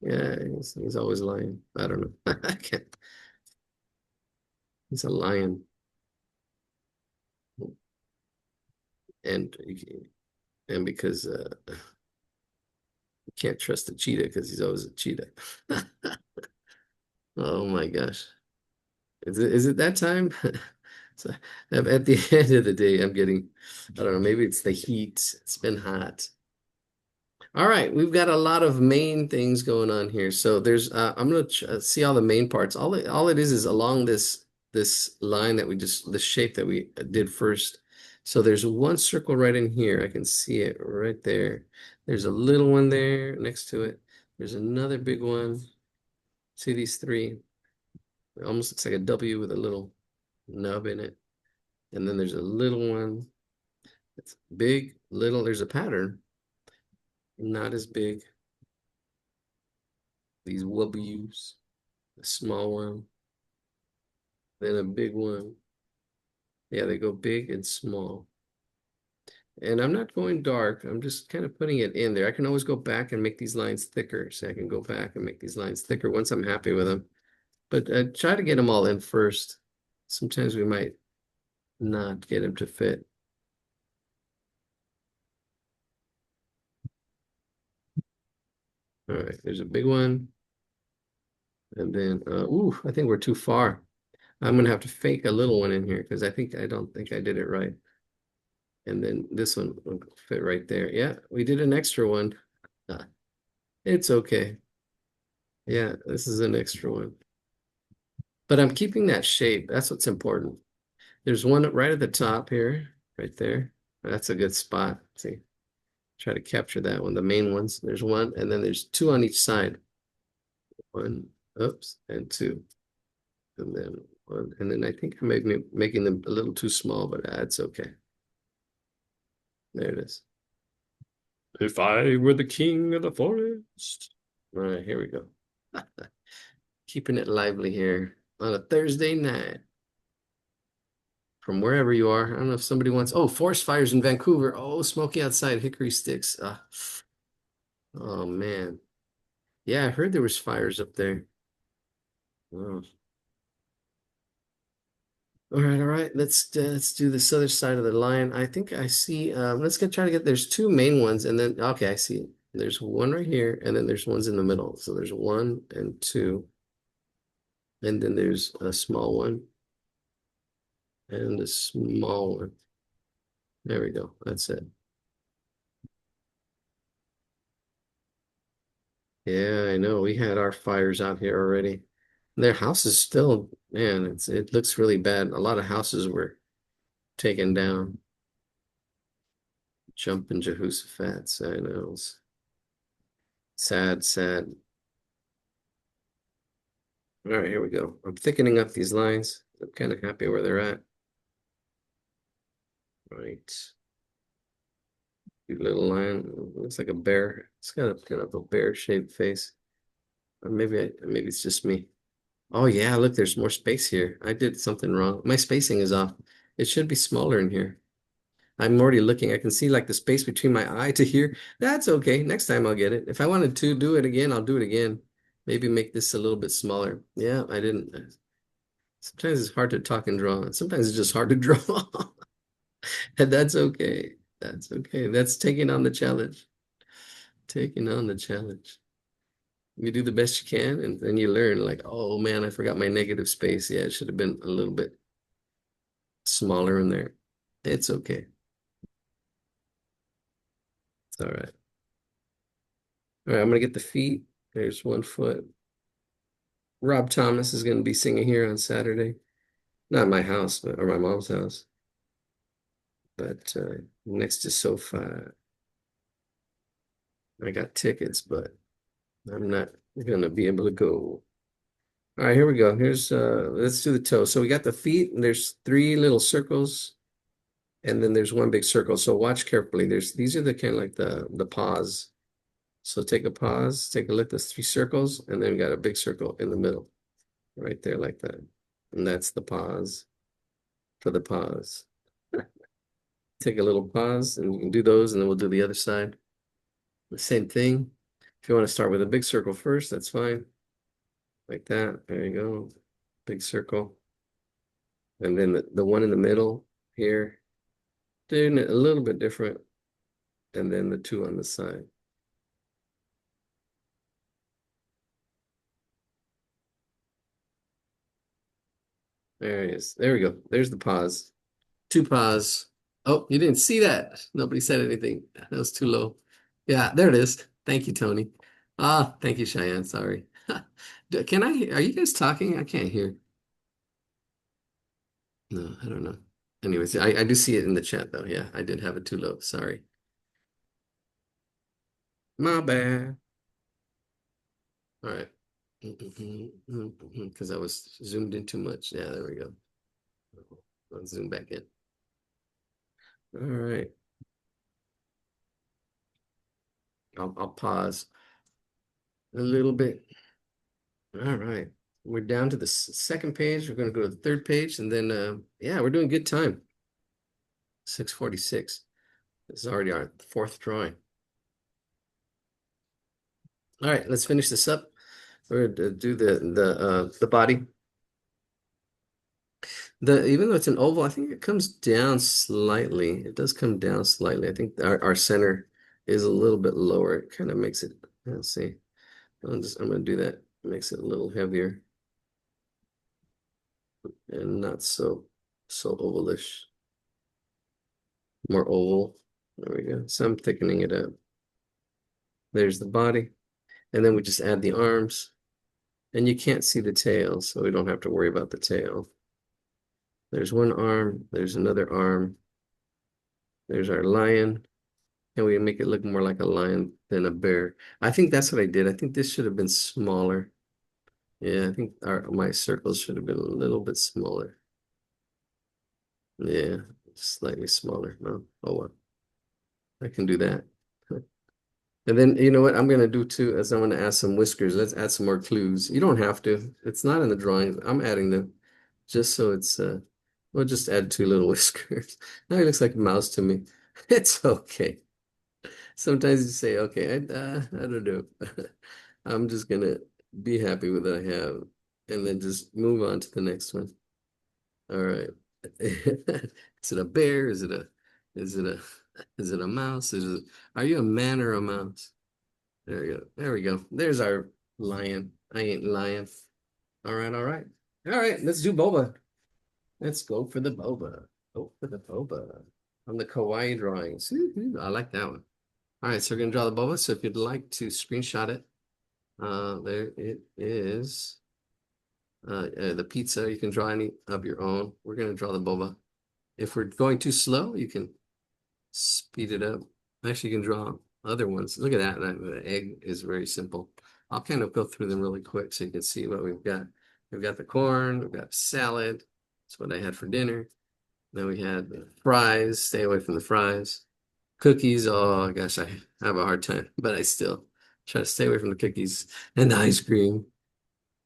Yeah, he's always lying. I don't know. I can't. He's a lion, and and because you can't trust a cheetah because he's always a cheetah. Oh my gosh. Is it that time? So at the end of the day, I don't know, maybe it's the heat. It's been hot. All right, we've got a lot of main things going on here. So there's I'm gonna see all the main parts. All it is along this line that this shape that we did first. So there's one circle right in here. I can see it right there. There's a little one there next to it. There's another big one. See these three? It almost looks like a W with a little nub in it. And then there's a little one. It's big, little. There's a pattern. Not as big. These W's. A small one. Then a big one. Yeah, they go big and small. And I'm not going dark. I'm just kind of putting it in there. I can always go back and make these lines thicker. So I can go back and make these lines thicker once I'm happy with them. But try to get them all in first. Sometimes we might not get them to fit. All right, there's a big one. And then, ooh, I think we're too far. I'm gonna have to fake a little one in here because I don't think I did it right. And then this one will fit right there. Yeah, we did an extra one. Ah, it's okay. Yeah, this is an extra one. But I'm keeping that shape. That's what's important. There's one right at the top here, right there. That's a good spot. See, try to capture that one, the main ones. There's one, and then there's two on each side. One, oops, and two. And then one. And then I think I'm making them a little too small, but that's okay. There it is. If I were the king of the forest. All right, here we go. Keeping it lively here on a Thursday night from wherever you are. I don't know if somebody wants, oh, forest fires in Vancouver. Oh, smoky outside, hickory sticks. Oh man. Yeah, I heard there was fires up there. Oh. All right. Let's do this other side of the line. I think I see. Let's try to get. There's two main ones, and then okay, I see. There's one right here, and then there's ones in the middle. So there's one and two, and then there's a small one and a small one. There we go. That's it. Yeah, I know. We had our fires out here already. Their house is still, man, it looks really bad. A lot of houses were taken down. Jumping Jehoshaphat. I know. It's sad, sad. All right, here we go. I'm thickening up these lines. I'm kind of happy where they're at. Right. Cute little line. Looks like a bear. It's got a kind of a bear-shaped face. Or maybe it's just me. Oh yeah, look, there's more space here. I did something wrong. My spacing is off. It should be smaller in here. I'm already looking. I can see like the space between my eye to here. That's okay. Next time I'll get it. If I wanted to do it again, I'll do it again. Maybe make this a little bit smaller. Yeah, I didn't. Sometimes it's hard to talk and draw. Sometimes it's just hard to draw. And that's okay. That's okay. That's taking on the challenge. Taking on the challenge. You do the best you can, and then you learn, like, oh man, I forgot my negative space. Yeah, it should have been a little bit smaller in there. It's okay. It's all right. All right, I'm gonna get the feet. There's one foot. Rob Thomas is gonna be singing here on Saturday. Not my house, but or my mom's house, but next to SoFi. I got tickets, but I'm not gonna be able to go. All right, here we go. Here's let's do the toe. So we got the feet, and there's three little circles, and then there's one big circle. So watch carefully. There's these are the kind of like the paws. So take a pause, take a look. There's three circles, and then we got a big circle in the middle, right there, like that. And that's the pause for the pause. Take a little pause, and you can do those, and then we'll do the other side. The same thing. If you want to start with a big circle first, that's fine. Like that. There you go. Big circle. And then the one in the middle here, doing it a little bit different. And then the two on the side. There it is. There we go. There's the pause. Two pause. Oh, you didn't see that. Nobody said anything. That was too low. Yeah, there it is. Thank you, Tony. Ah, thank you, Cheyenne. Sorry. Can I, are you guys talking? I can't hear. No, I don't know. Anyways, I do see it in the chat though. Yeah, I did have it too low. Sorry. My bad. All right. Because I was zoomed in too much. Yeah, there we go. I'll zoom back in. All right. I'll pause a little bit. All right. We're down to the second page. We're going to go to the third page, and then yeah, we're doing good time. 6:46. This is already our fourth drawing. All right, let's finish this up. We're going to do the body. The even though it's an oval, I think it comes down slightly. It does come down slightly. I think our center is a little bit lower. It kind of makes it, let's see. I'm gonna do that. It makes it a little heavier and not so ovalish. More oval. There we go. So I'm thickening it up. There's the body. And then we just add the arms. And you can't see the tail, so we don't have to worry about the tail. There's one arm, there's another arm, there's our lion, and we make it look more like a lion than a bear. I think that's what I did. I think this should have been smaller. Yeah, I think my circles should have been a little bit smaller. Yeah, slightly smaller. No, oh well, I can do that. And then you know what I'm gonna do too is I'm gonna add some whiskers. Let's add some more clues. You don't have to. It's not in the drawings. I'm adding them just so it's we'll just add two little whiskers. Now he looks like a mouse to me. It's okay. Sometimes you say, okay, I don't know. I'm just gonna be happy with what I have and then just move on to the next one. All right. Is it a bear? Is it a is it a mouse? Are you a man or a mouse? There we go. There we go. There's our lion. I ain't lying. All right, all right. All right, let's do boba. Let's go for the boba. Go for the boba. On the kawaii drawings. I like that one. All right, so we're gonna draw the boba. So if you'd like to screenshot it, there it is. The pizza, you can draw any of your own. We're gonna draw the boba. If we're going too slow, you can speed it up. Actually, you can draw other ones. Look at that. The egg is very simple. I'll kind of go through them really quick so you can see what we've got. We've got the corn, we've got salad. That's what I had for dinner. Then we had the fries. Stay away from the fries. Cookies. Oh gosh, I have a hard time, but I still try to stay away from the cookies and the ice cream.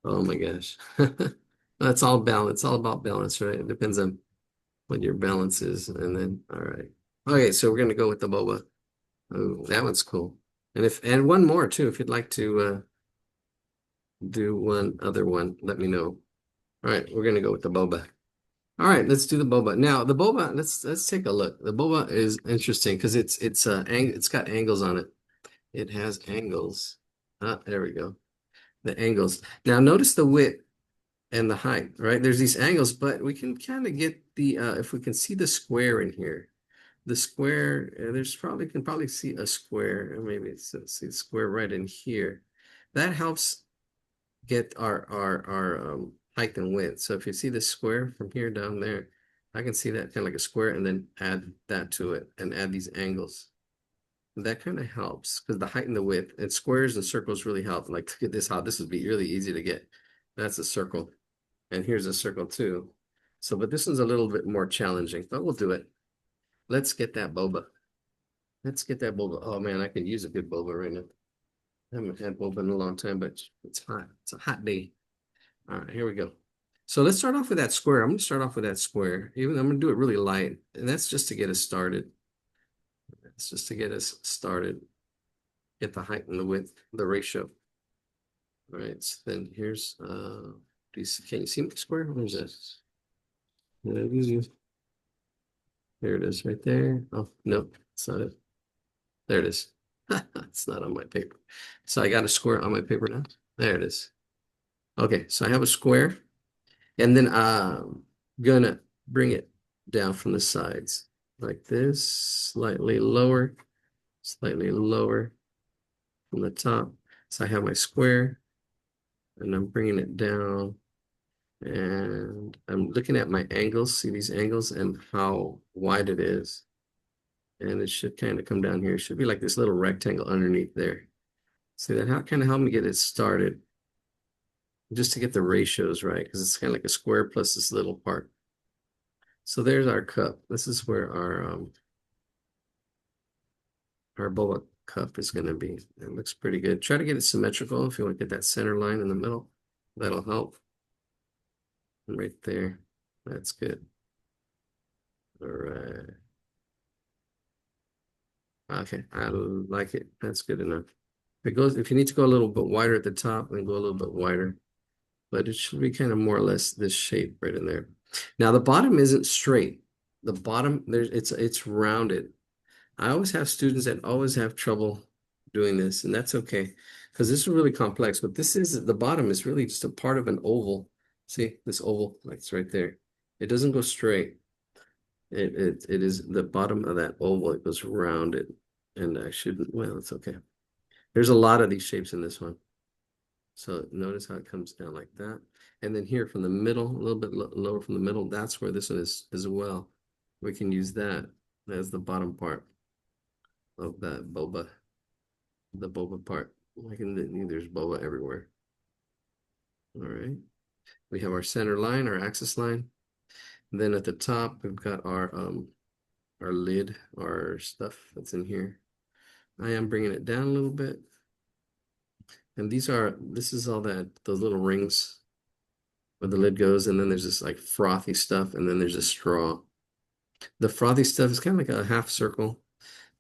Oh my gosh. That's all balance. It's all about balance, right? It depends on what your balance is. And then, all right. Okay, so we're gonna go with the boba. Oh, that one's cool. And one more too, if you'd like to do one other one, let me know. All right, we're gonna go with the boba. All right, let's do the boba. Now, the boba, let's take a look. The boba is interesting because it's got angles on it. It has angles. Ah, there we go. The angles. Now, notice the width and the height, right? There's these angles, but we can kind of get the if we can see the square in here. The square, there's probably can probably see a square, or maybe let's see a square right in here. That helps get our height and width. So if you see the square from here down there, I can see that kind of like a square and then add that to it and add these angles. And that kind of helps because the height and the width and squares and circles really help. Like look at this, how this would be really easy to get. That's a circle. And here's a circle too. So, but this one's a little bit more challenging, but we'll do it. Let's get that boba. Let's get that boba. Oh man, I can use a good boba right now. I haven't had boba in a long time, but it's hot. It's a hot day. All right, here we go. So let's start off with that square. I'm gonna start off with that square. Even I'm gonna do it really light, and that's just to get us started. It's just to get us started. Get the height and the width, the ratio. All right. So then here's can you see my square? Where's this? Did I lose you? There it is, right there. Oh no, it's not it. There it is. It's not on my paper. So I got a square on my paper now. There it is. Okay, so I have a square, and then I'm gonna bring it down from the sides like this, slightly lower from the top. So I have my square, and I'm bringing it down, and I'm looking at my angles. See these angles and how wide it is. And it should kind of come down here. It should be like this little rectangle underneath there. See that how kind of helped me get it started just to get the ratios right because it's kind of like a square plus this little part. So there's our cup. This is where our boba cup is going to be. It looks pretty good. Try to get it symmetrical if you want to get that center line in the middle. That'll help. And right there. That's good. All right. Okay, I like it. That's good enough. If you need to go a little bit wider at the top, then go a little bit wider. But it should be kind of more or less this shape right in there. Now the bottom isn't straight. The bottom there's it's rounded. I always have students that always have trouble doing this, and that's okay because this is really complex. But this is the bottom is really just a part of an oval. See this oval, like it's right there. It doesn't go straight. It is the bottom of that oval. It goes rounded, and I shouldn't. Well, it's okay. There's a lot of these shapes in this one. So notice how it comes down like that. And then here from the middle, a little bit lower from the middle, that's where this one is as well. We can use that as the bottom part of that boba, the boba part. There's boba everywhere. All right. We have our center line, our axis line. And then at the top, we've got our lid, our stuff that's in here. I am bringing it down a little bit. And this is all those little rings where the lid goes, and then there's this like frothy stuff, and then there's a straw. The frothy stuff is kind of like a half circle,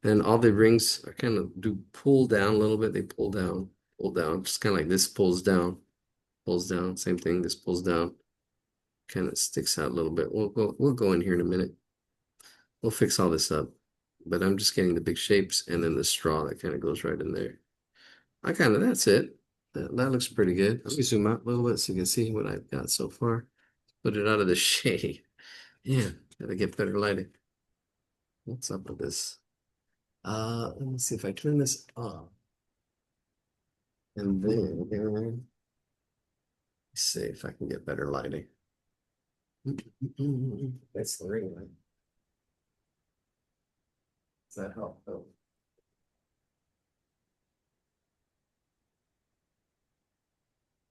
and all the rings are kind of do pull down a little bit. They pull down, just kind of like this pulls down. Same thing, this pulls down, kind of sticks out a little bit. We'll go in here in a minute. We'll fix all this up, but I'm just getting the big shapes, and then the straw that kind of goes right in there. That's it. That looks pretty good. Let me zoom out a little bit so you can see what I've got so far. Put it out of the shade. Yeah, gotta get better lighting. What's up with this? Let me see if I turn this off. And then let's see if I can get better lighting. That's the ring light. Does that help? Oh.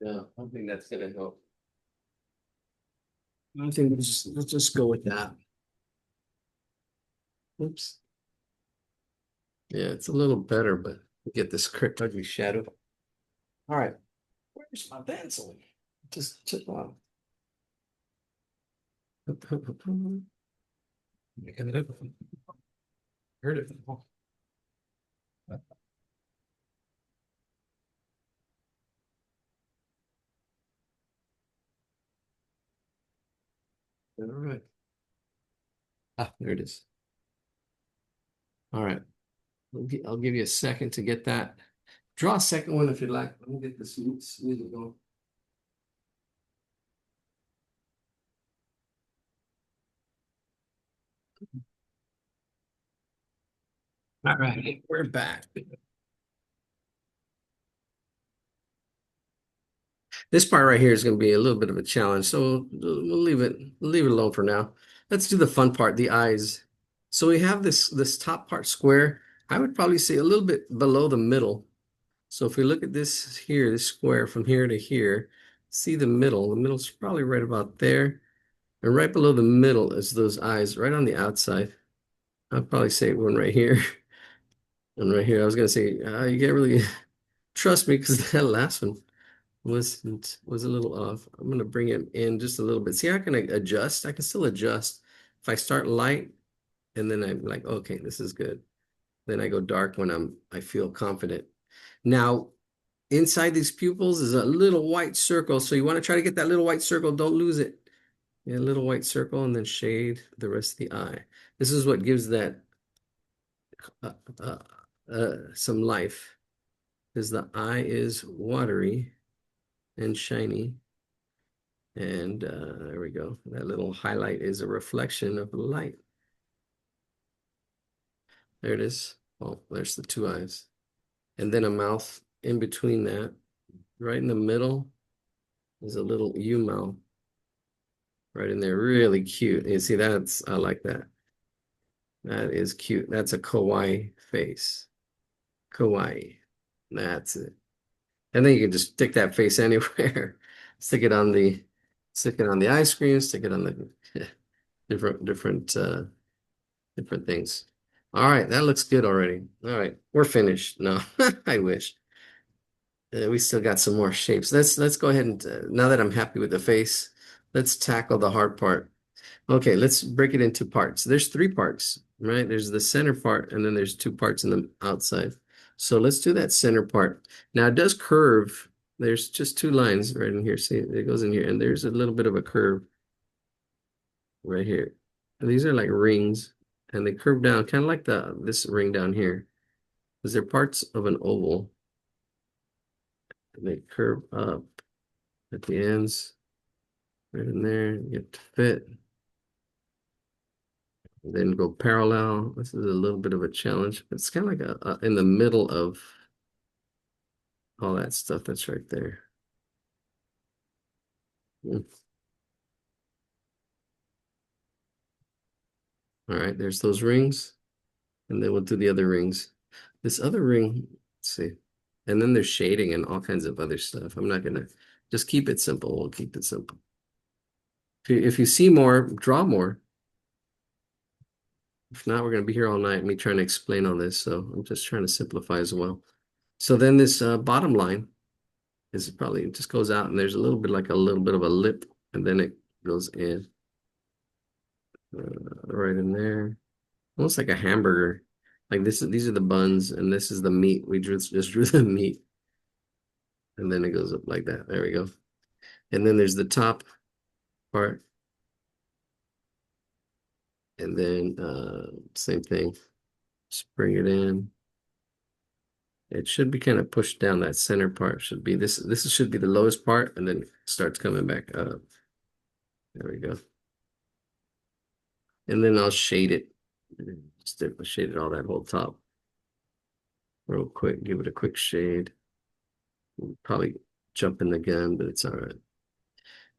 Yeah, I think that's gonna help. I think let's just go with that. Oops. Yeah, it's a little better, but get this ugly shadow. All right. Where's my pencil? Just took off. Heard it. All right. Ah, there it is. All right. I'll give you a second to get that. Draw a second one if you'd like. Let me get this music going. All right, we're back. This part right here is going to be a little bit of a challenge, so leave it alone for now. Let's do the fun part, the eyes. So we have this top part square. I would probably say a little bit below the middle. So if we look at this here, this square from here to here, see the middle. The middle's probably right about there. And right below the middle is those eyes right on the outside. I'd probably say one right here and right here. I was gonna say you can't really trust me because that last one was a little off. I'm gonna bring it in just a little bit. See, I can adjust. I can still adjust. If I start light and then I'm like, okay, this is good. Then I go dark when I feel confident. Now, inside these pupils is a little white circle. So you want to try to get that little white circle. Don't lose it. Yeah, a little white circle and then shade the rest of the eye. This is what gives that uh, uh, some life because the eye is watery and shiny. And there we go. That little highlight is a reflection of the light. There it is. Oh, there's the two eyes. And then a mouth in between that. Right in the middle is a little U mouth. Right in there. Really cute. You see, I like that. That is cute. That's a kawaii face. Kawaii. That's it. And then you can just stick that face anywhere. Stick it on the ice cream, stick it on the different things. All right, that looks good already. All right, we're finished. No, I wish. We still got some more shapes. Let's go ahead and now that I'm happy with the face, let's tackle the hard part. Okay, let's break it into parts. There's three parts, right? There's the center part, and then there's two parts in the outside. So let's do that center part. Now it does curve. There's just two lines right in here. See, it goes in here, and there's a little bit of a curve. right here. And these are like rings, and they curve down, kind of like this ring down here, because they're parts of an oval. And they curve up at the ends, right in there, get to fit. And then go parallel. This is a little bit of a challenge. It's kind of like in the middle of all that stuff that's right there. Mm. All right, there's those rings. And then we'll do the other rings. This other ring, let's see. And then there's shading and all kinds of other stuff. I'm not gonna just keep it simple. We'll keep it simple. If you see more, draw more. If not, we're gonna be here all night, me trying to explain all this. So I'm just trying to simplify as well. So then this bottom line is probably it just goes out and there's a little bit like a little bit of a lip, and then it goes in right in there. Almost like a hamburger. Like these are the buns and this is the meat. We just drew the meat. And then it goes up like that. There we go. And then there's the top part. And then same thing. Just bring it in. It should be kind of pushed down. That center part should be this should be the lowest part, and then it starts coming back up. There we go. And then I'll shade it. Just shade it all that whole top real quick. Give it a quick shade. Probably jumping the gun, but it's all right.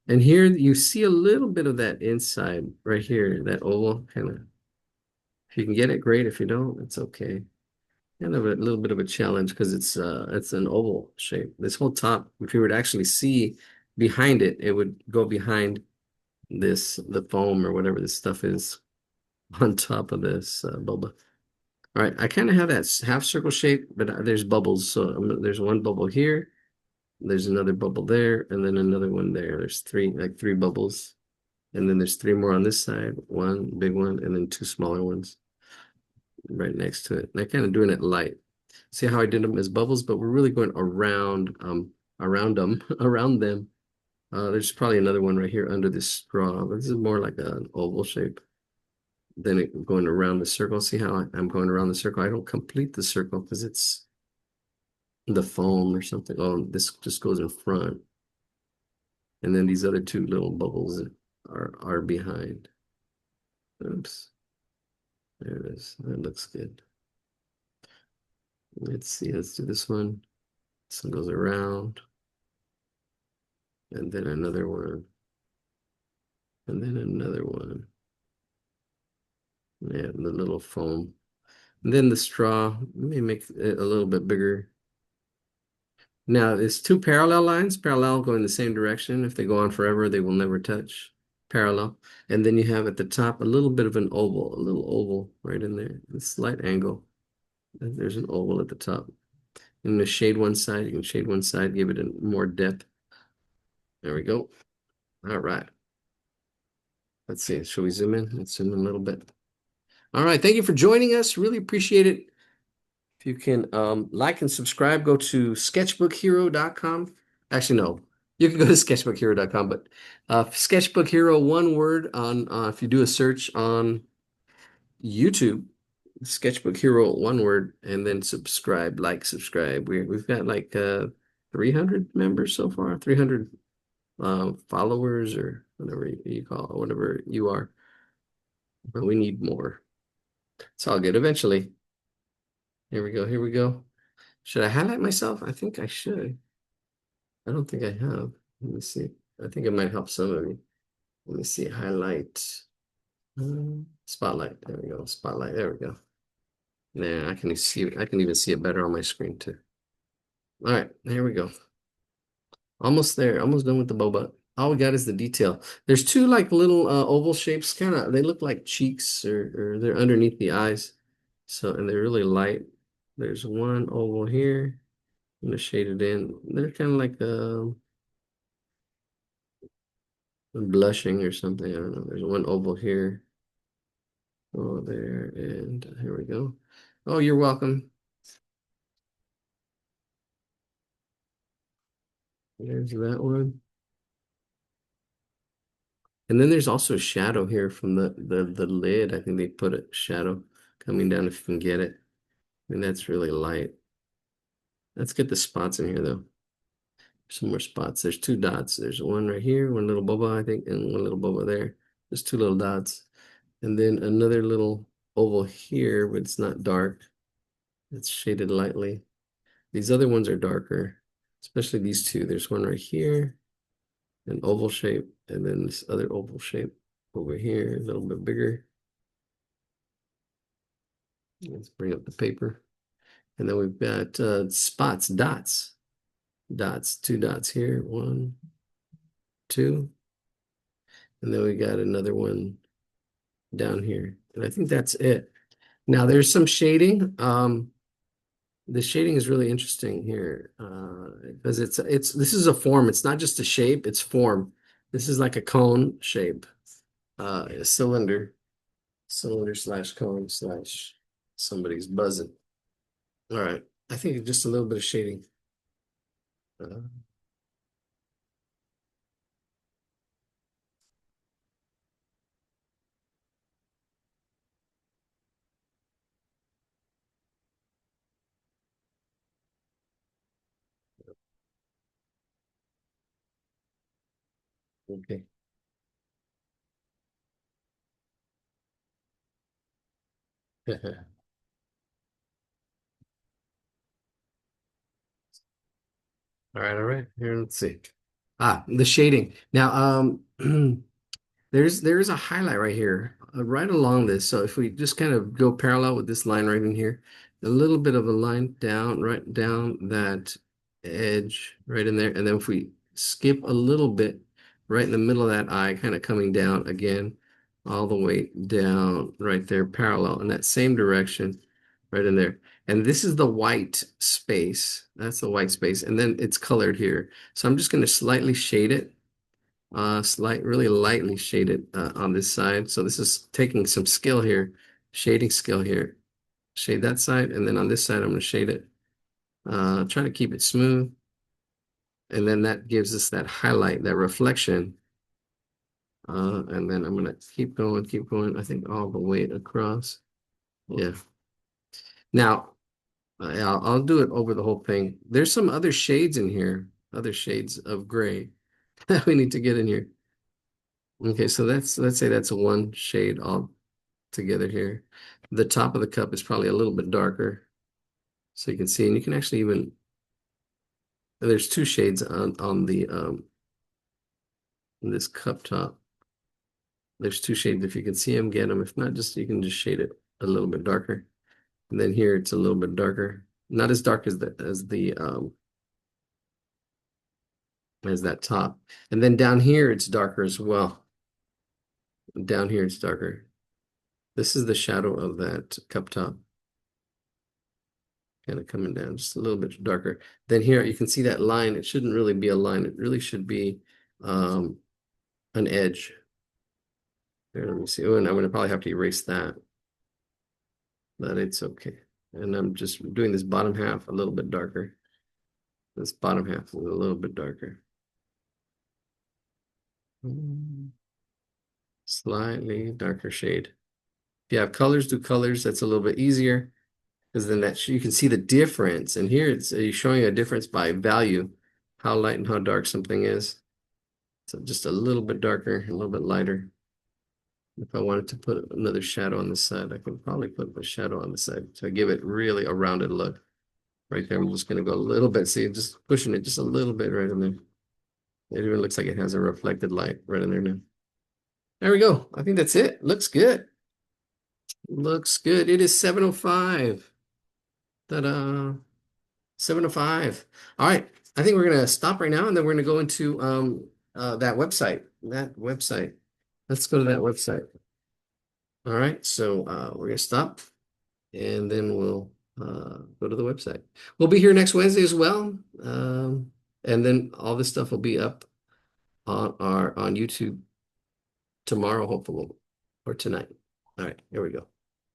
And here you see a little bit of that inside right here, that oval kind of. If you can get it, great. If you don't, it's okay. Kind of a little bit of a challenge because it's an oval shape. This whole top, if you were to actually see behind it, it would go behind the foam or whatever this stuff is on top of this boba. All right, I kind of have that half circle shape, but there's bubbles. So there's one bubble here, there's another bubble there, and then another one there. There's three bubbles, and then there's three more on this side, one big one, and then two smaller ones right next to it. And I'm kind of doing it light. See how I did them as bubbles, but we're really going around them, around them. There's probably another one right here under this straw, but this is more like an oval shape. Then it going around the circle. See how I'm going around the circle? I don't complete the circle because it's the foam or something. Oh, this just goes in front. And then these other two little bubbles are behind. Oops. There it is. That looks good. Let's see. Let's do this one. This one goes around. And then another one. And then another one. Yeah, the little foam. And then the straw, let me make it a little bit bigger. Now, it's two parallel lines, parallel going the same direction. If they go on forever, they will never touch. Parallel. And then you have at the top a little bit of an oval, a little oval right in there, a slight angle. And there's an oval at the top. And to shade one side, you can shade one side, give it a more depth. There we go. All right. Let's see. Should we zoom in? Let's zoom in a little bit. All right. Thank you for joining us. Really appreciate it. If you can like and subscribe, go to sketchbookhero.com. Actually, no, you can go to sketchbookhero.com, but Sketchbook Hero, one word on if you do a search on YouTube, Sketchbook Hero, one word, and then subscribe, like, subscribe. We've got like 300 members so far, 300 followers or whatever you call it, whatever you are. But we need more. It's all good. Eventually. Here we go. Here we go. Should I highlight myself? I think I should. I don't think I have. Let me see. I think it might help some of you. Let me see. Highlight. Spotlight. There we go. Spotlight. There we go. Yeah, I can see it. I can even see it better on my screen too. All right, here we go. Almost there. Almost done with the boba. All we got is the detail. There's two like little oval shapes, kind of. They look like cheeks, or they're underneath the eyes. So and they're really light. There's one oval here. I'm gonna shade it in. They're kind of like blushing or something. I don't know. There's one oval here. Oh, there, and here we go. Oh, you're welcome. There's that one. And then there's also a shadow here from the lid. I think they put a shadow coming down if you can get it. And that's really light. Let's get the spots in here though. Some more spots. There's two dots. There's one right here, one little boba, I think, and one little boba there. There's two little dots. And then another little oval here, but it's not dark. It's shaded lightly. These other ones are darker, especially these two. There's one right here, an oval shape, and then this other oval shape over here, a little bit bigger. Let's bring up the paper. And then we've got spots, dots, two dots here, one, two. And then we got another one down here. And I think that's it. Now there's some shading. The shading is really interesting here because this is a form. It's not just a shape, it's form. This is like a cone shape, a cylinder slash cone slash somebody's buzzing. All right, I think just a little bit of shading. Uh, okay. All right. Here, let's see. The shading. Now, there's a highlight right here, right along this. So if we just kind of go parallel with this line right in here, a little bit of a line down, right down that edge right in there. And then if we skip a little bit right in the middle of that eye, kind of coming down again, all the way down right there, parallel in that same direction, right in there. And this is the white space. That's the white space. And then it's colored here. So I'm just going to slightly shade it really lightly shaded on this side. So this is taking some skill here, shading skill here. Shade that side, and then on this side, I'm going to shade it. Try to keep it smooth. And then that gives us that highlight, that reflection. And then I'm going to keep going. I think all the way across. Yeah. Now, I'll do it over the whole thing. There's some other shades in here, other shades of gray that we need to get in here. Okay, so let's say that's a one shade all together here. The top of the cup is probably a little bit darker. So you can see, and you can actually even, there's two shades on the this cup top. There's two shades. If you can see them, get them. If not, just you can just shade it a little bit darker. And then here it's a little bit darker. Not as dark as as that top. And then down here it's darker as well. Down here it's darker. This is the shadow of that cup top. Kind of coming down just a little bit darker. Then here you can see that line. It shouldn't really be a line. It really should be an edge. Here, let me see. Oh, and I'm going to probably have to erase that. But it's okay. And I'm just doing this bottom half a little bit darker. This bottom half is a little bit darker. Slightly darker shade. If you have colors, do colors. That's a little bit easier because then you can see the difference. And here it's showing a difference by value, how light and how dark something is. So just a little bit darker, a little bit lighter. If I wanted to put another shadow on the side, I could probably put a shadow on the side to give it really a rounded look. Right there, I'm just going to go a little bit. See, just pushing it just a little bit right in there. It even looks like it has a reflected light right in there now. There we go. I think that's it. Looks good. Looks good. It is 7:05. Ta-da. 7:05. All right. I think we're going to stop right now and then we're going to go into that website. That website. Let's go to that website. All right. So we're going to stop and then we'll go to the website. We'll be here next Wednesday as well. And then all this stuff will be up on YouTube tomorrow, hopefully, or tonight. All right, here we go.